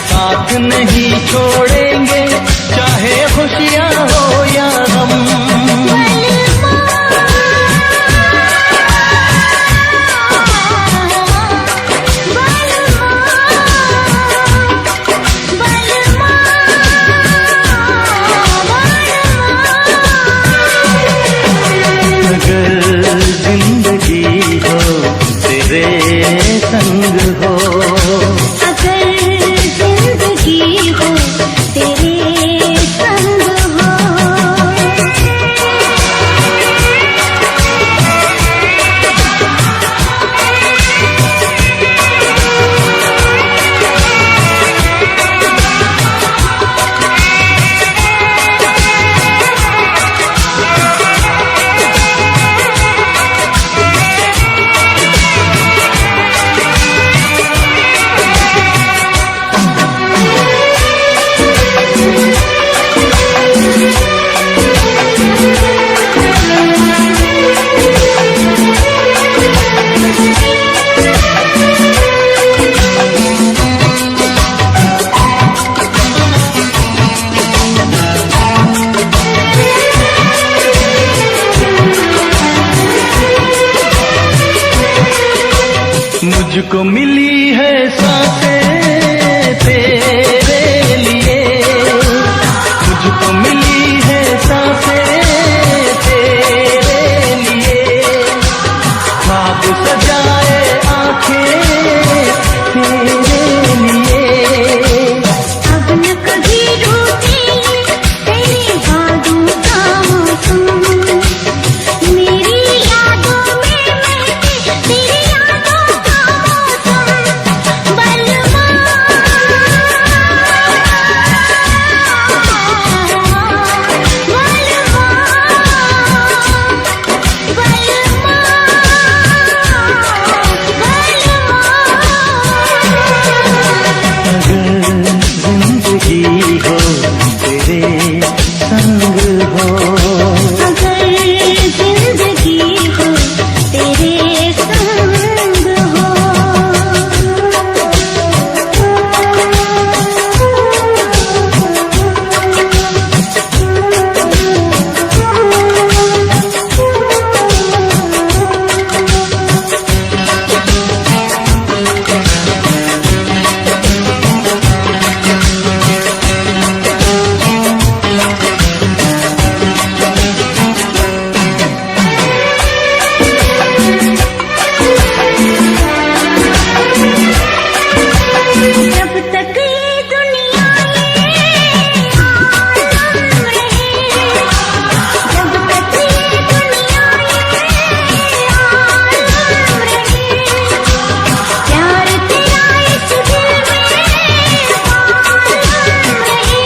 साथ नहीं छोड़ेंगे चाहे खुशियाँ हो या गम। मुझको मिली है सांसें तेरे लिए, मुझको मिली है सांसें तेरे लिए, ख्वाब सजाए आंखें तेरे लिए। अब न कभी रूठेंगे तेरी बातों का मौसम, मेरी यादों में महके तेरी यादों का मौसम। बलवा जिंदगी हो तेरे संग हो, अगर जिंदगी हो तेरे संग हो। जब तक ये दुनिया ये आलम रहे, जब तक ये दुनिया ये आलम रहे, प्यार तेरा इस दिल में आलम रहे।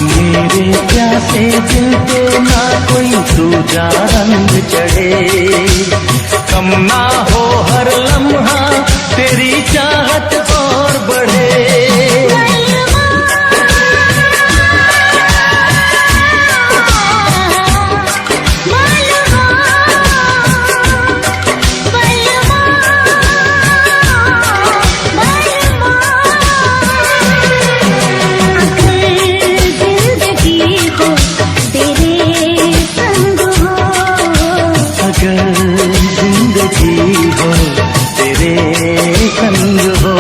मेरे प्यासे दिल पे ना कोई दूजा रंग चढ़े, कम ना हो हर लम्हा तेरी चाहत और बढ़े। जिंदगी हो तेरे संग हो, अगर जिंदगी हो तेरे संग हो।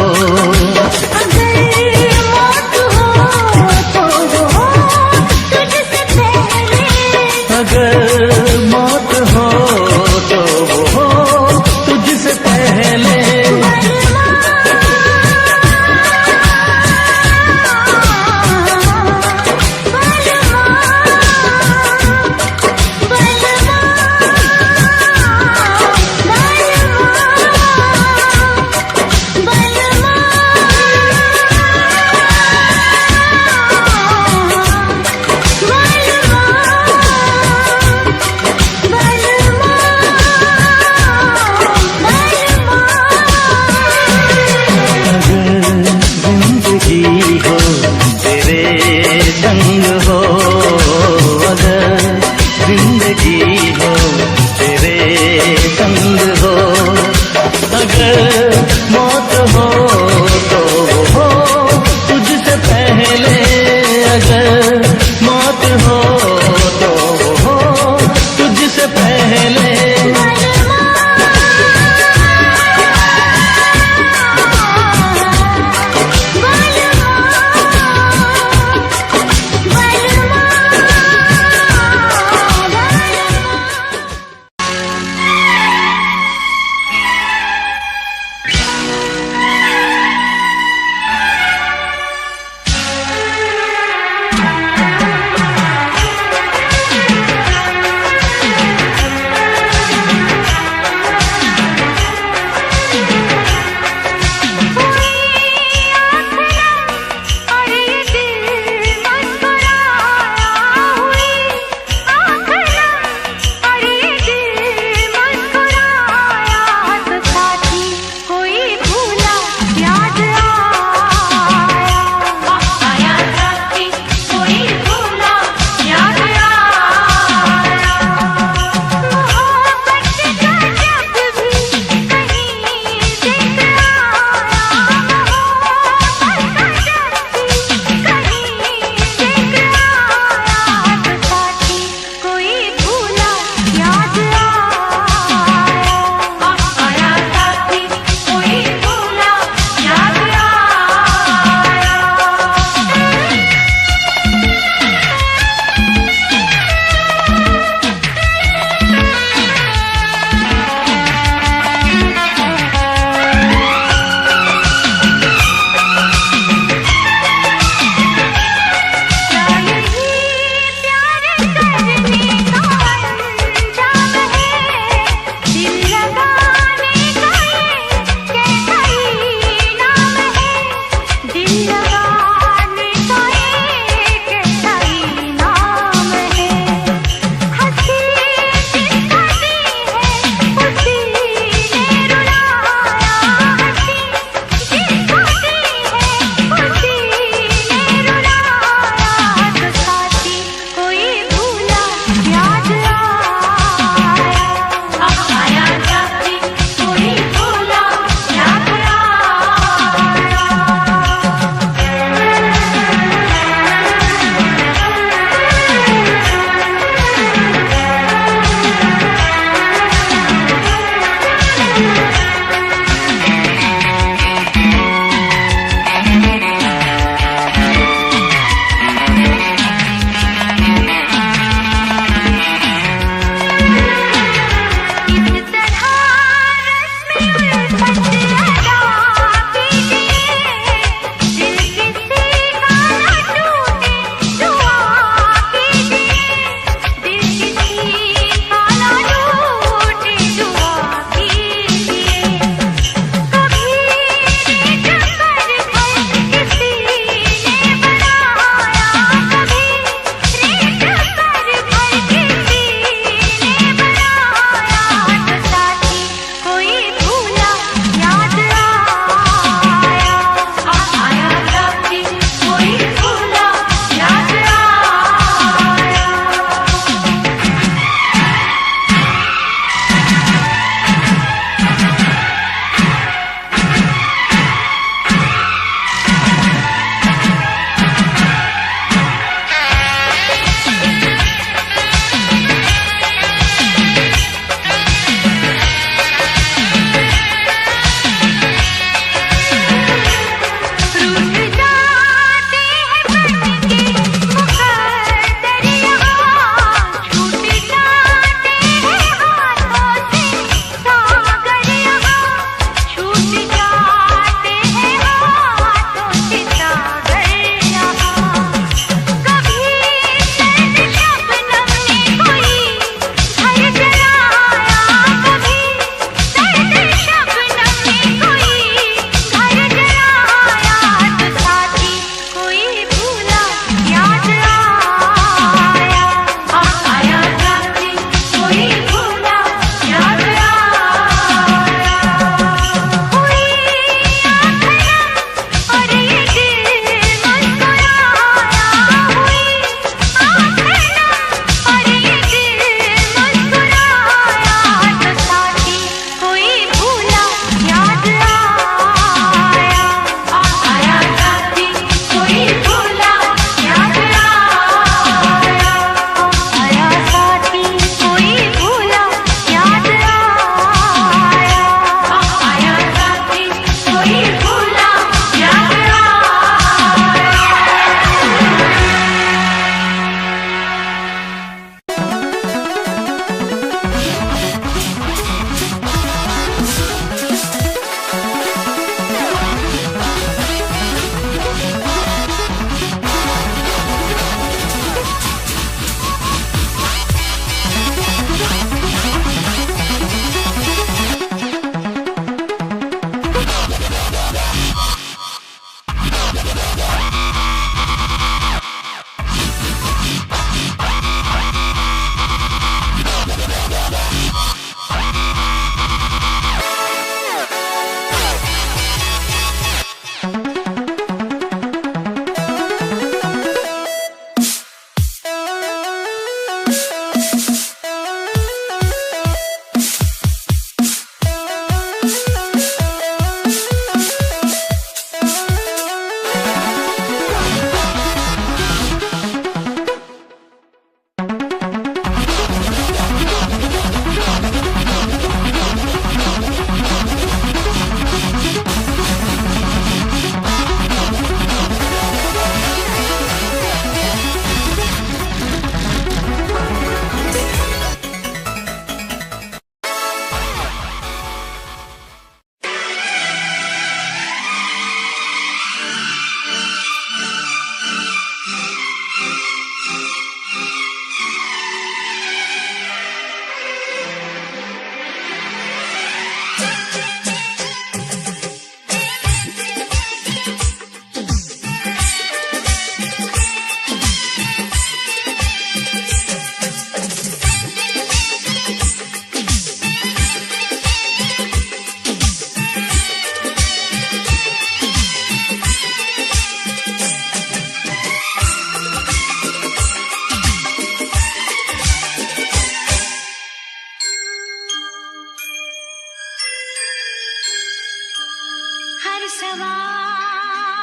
सवाल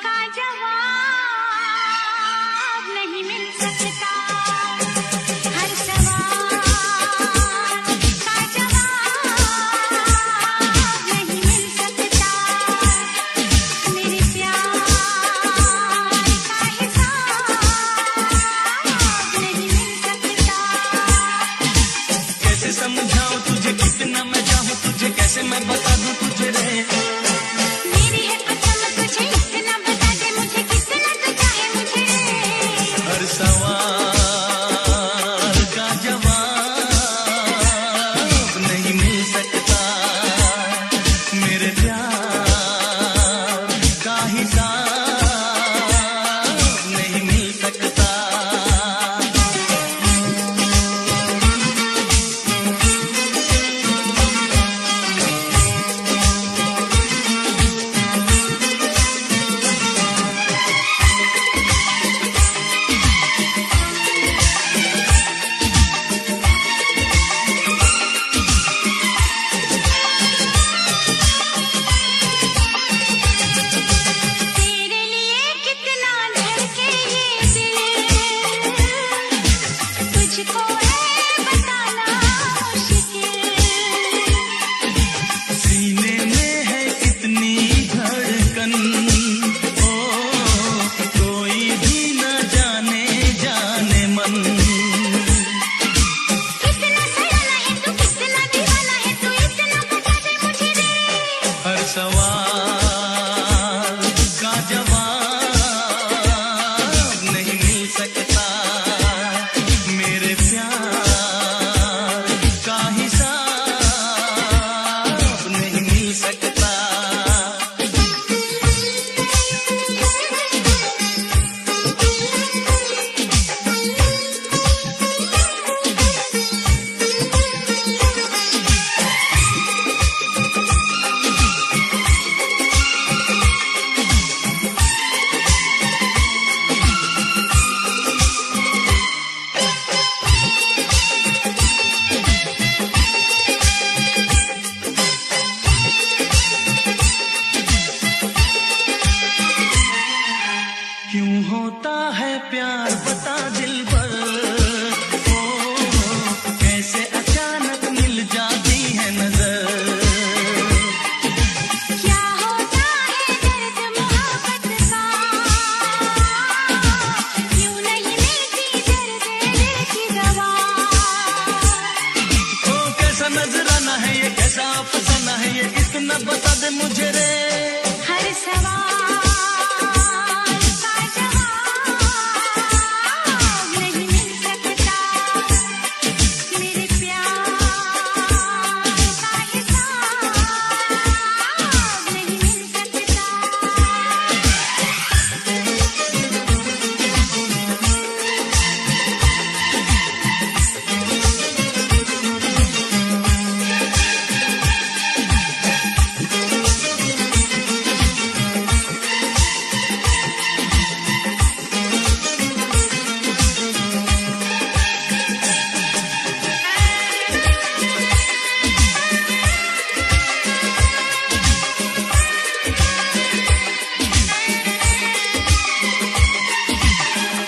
का जवाब नहीं मिल सकता। हर सवाल का जवाब नहीं मिल सकता। मेरे प्यार का हिसाब नहीं मिल सकता। कैसे समझाऊं तुझे कितना मैं चाहूं तुझे, कैसे मैं बता दूं तुझे रे। मेरी है कसम तुझे इतना बता दे मुझे कितना तू चाहे मुझे। हर सवाल का जवाब नहीं मिल सकता। मेरे प्यार का हिसाब नहीं मिल सकता। तेरे लिए कितना धड़के ये दिल, तुझको है बताना मुश्किल। सीने में है कितनी धड़कन, ओ कोई भी न जाने जाने मन। कितना सयाना है तू कितना दीवाना है तू इतना बता दे मुझे रे। हर सवाल का जवाब नहीं मिल सकता। मेरे प्यार का हिसाब नहीं मिल सकता। क्यों होता है प्यार बता दिल भर, ओ कैसे अचानक मिल जाती है नजर। क्या होता है दर्द मोहब्बत का, क्यों नहीं मिलती दर्द दिल की दवा। ओ कैसा नजराना है ये, कैसा अफसाना है ये, इतना बता दे मुझे रे। हर सवाल का जवाब नहीं मिल सकता। मेरे प्यार का हिसाब नहीं मिल सकता।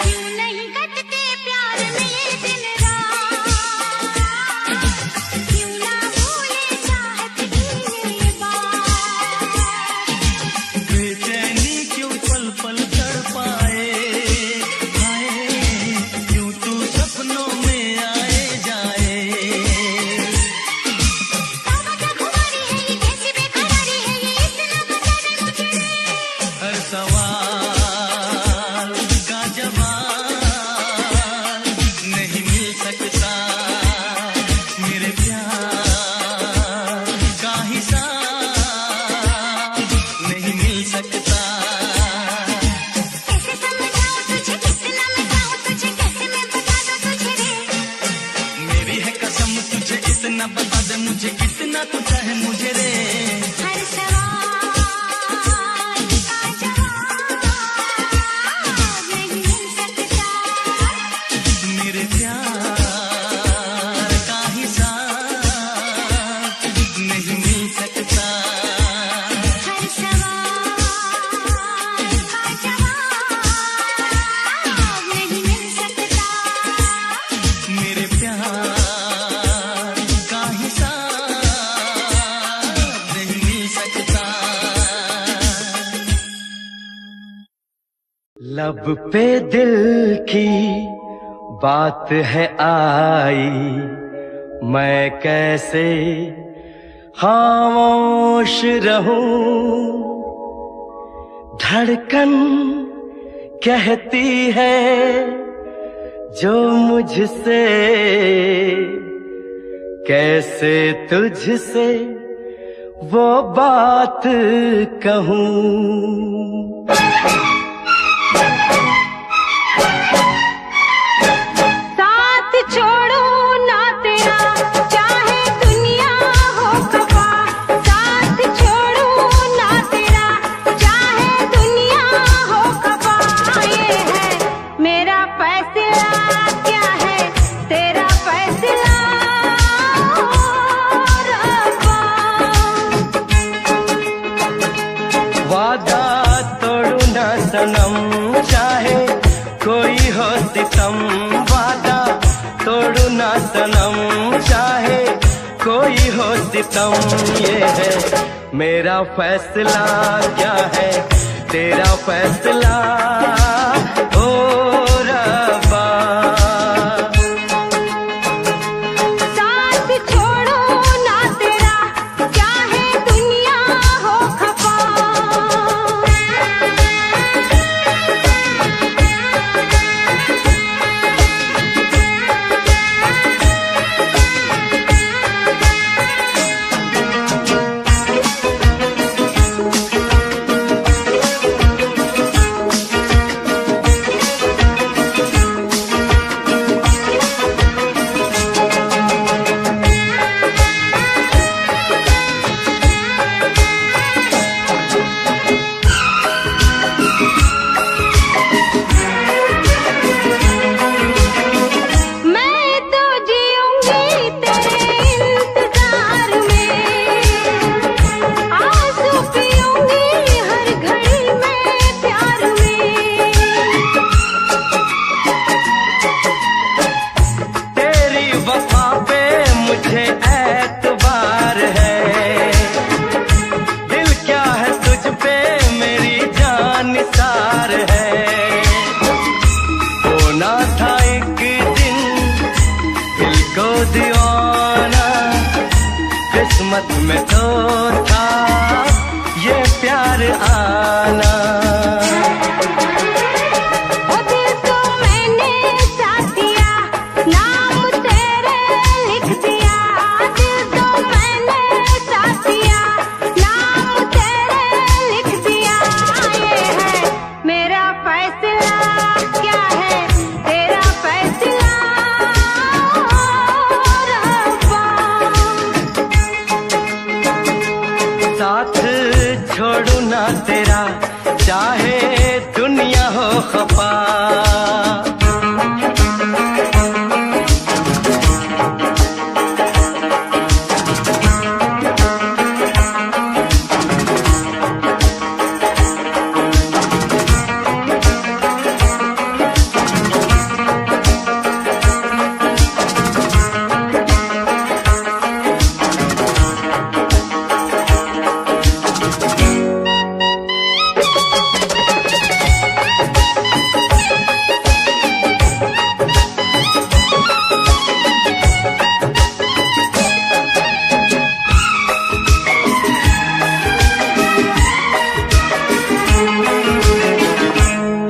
क्यों नहीं कटते प्यार में ये दिन रात, क्यों ना भूले चाहत की ये बात। बेचैनी क्यों पल पल तड़पाए, हाय क्यों तू सपनों में आए जाए। तौबा क्या खुमारी है ये कैसी बेकरारी है ये इतना बता दे मुझे रे। हर सवाल का जवाब नहीं मिल सकता। मेरे प्यार का हिसाब नहीं मिल सकता। कैसे समझाऊं तुझे कितना मैं चाहूं तुझे, कैसे मैं बता दूं तुझे रे। मेरी है कसम तुझे इतना बता दे मुझे कितना तू चाहे मुझे रे। हर सवाल का जवाब नहीं मिल सकता। मेरे प्यार का हिसाब नहीं मिल सकता। हर सवाल लब पे दिल की बात है आई, मैं कैसे खामोश रहूं। धड़कन कहती है जो मुझसे, कैसे तुझसे वो बात कहूं। साथ छोड़ो ना तेरा चाहे दुनिया हो खफा, साथ छोड़ो ना तेरा चाहे दुनिया हो खफा। ये है मेरा फैसला, क्या है तेरा फैसला रब्बा। वादा तोड़ू ना सनम चाहे कोई हो सितम, वादा तोड़ू ना सनम चाहे कोई हो सितम। ये है मेरा फैसला, क्या है तेरा फैसला ओ रब्बा। साथ छोड़ो ना तेरा चाहे दुनिया हो खफा। मैं तो जीऊंगी तेरे इंतजार में, आंसू पीऊंगी हर घड़ी में प्यार में। तेरी वफा पे मुझे एतबार है, दिल क्या है तुझ पे मेरी जान निसार है। होना था एक दिन दिल को दीवाना, किस्मत में तो था ये प्यार आना। ओ दिल को मैंने साथ दिया, नाम तेरे लिख दिया। दिल को मैंने साथ दिया, नाम तेरे लिख दिया। ये है मेरा फैसला, क्या है तेरा फैसला रब्बा। साथ छोड़ू ना तेरा चाहे दुनिया हो खफा।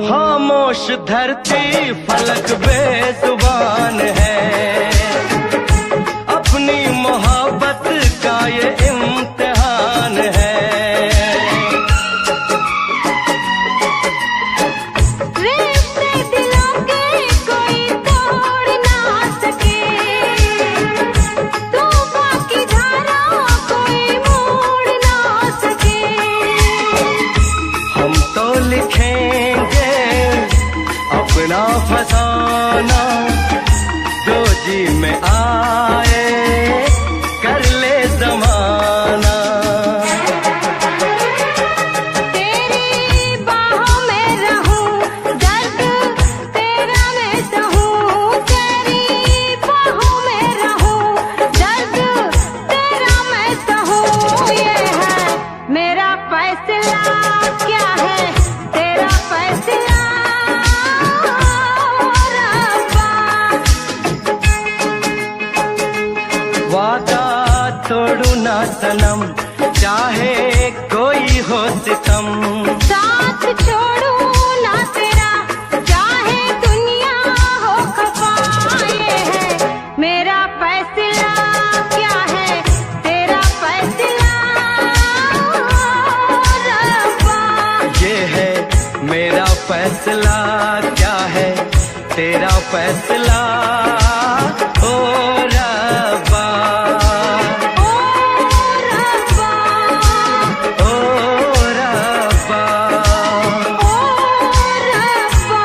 खामोश धरती फलक बेजुबान है, अपनी मोहब्बत का ये इम्तिहान है। रिश्ते दिलों के कोई तोड़ ना सके, तूफान की धारा कोई मोड़ ना सके। हम तो लिखेंगे अपना फसाना वादा तोड़ू ना सनम, चाहे कोई हो सितम। साथ छोड़ू ना तेरा, चाहे दुनिया हो खफा। ये है मेरा फैसला, क्या है तेरा फैसला रब्बा। ये है मेरा फैसला, क्या है तेरा फैसला ओ रब्बा। ओ रब्बा, ओ रब्बा, ओ रब्बा।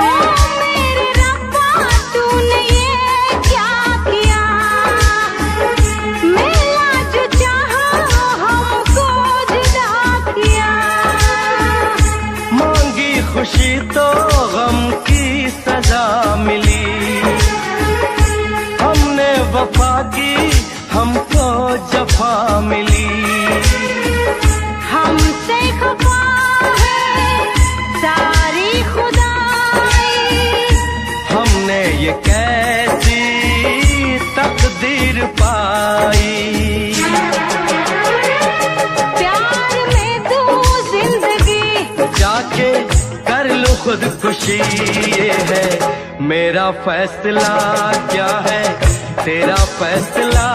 ओ मेरे रब्बा, तूने ये क्या किया। मेरा जो चाहा हमको जुदा किया। मांगी खुशी तो गम की सजा मिली, हमने वफा की हमको जफा मिली। हमसे खफा है सारी खुदाई। हमने ये कैसी तकदीर पाई। प्यार में तू जिंदगी, जाके कर लो खुदकुशी। ये है मेरा फैसला, क्या है तेरा फैसला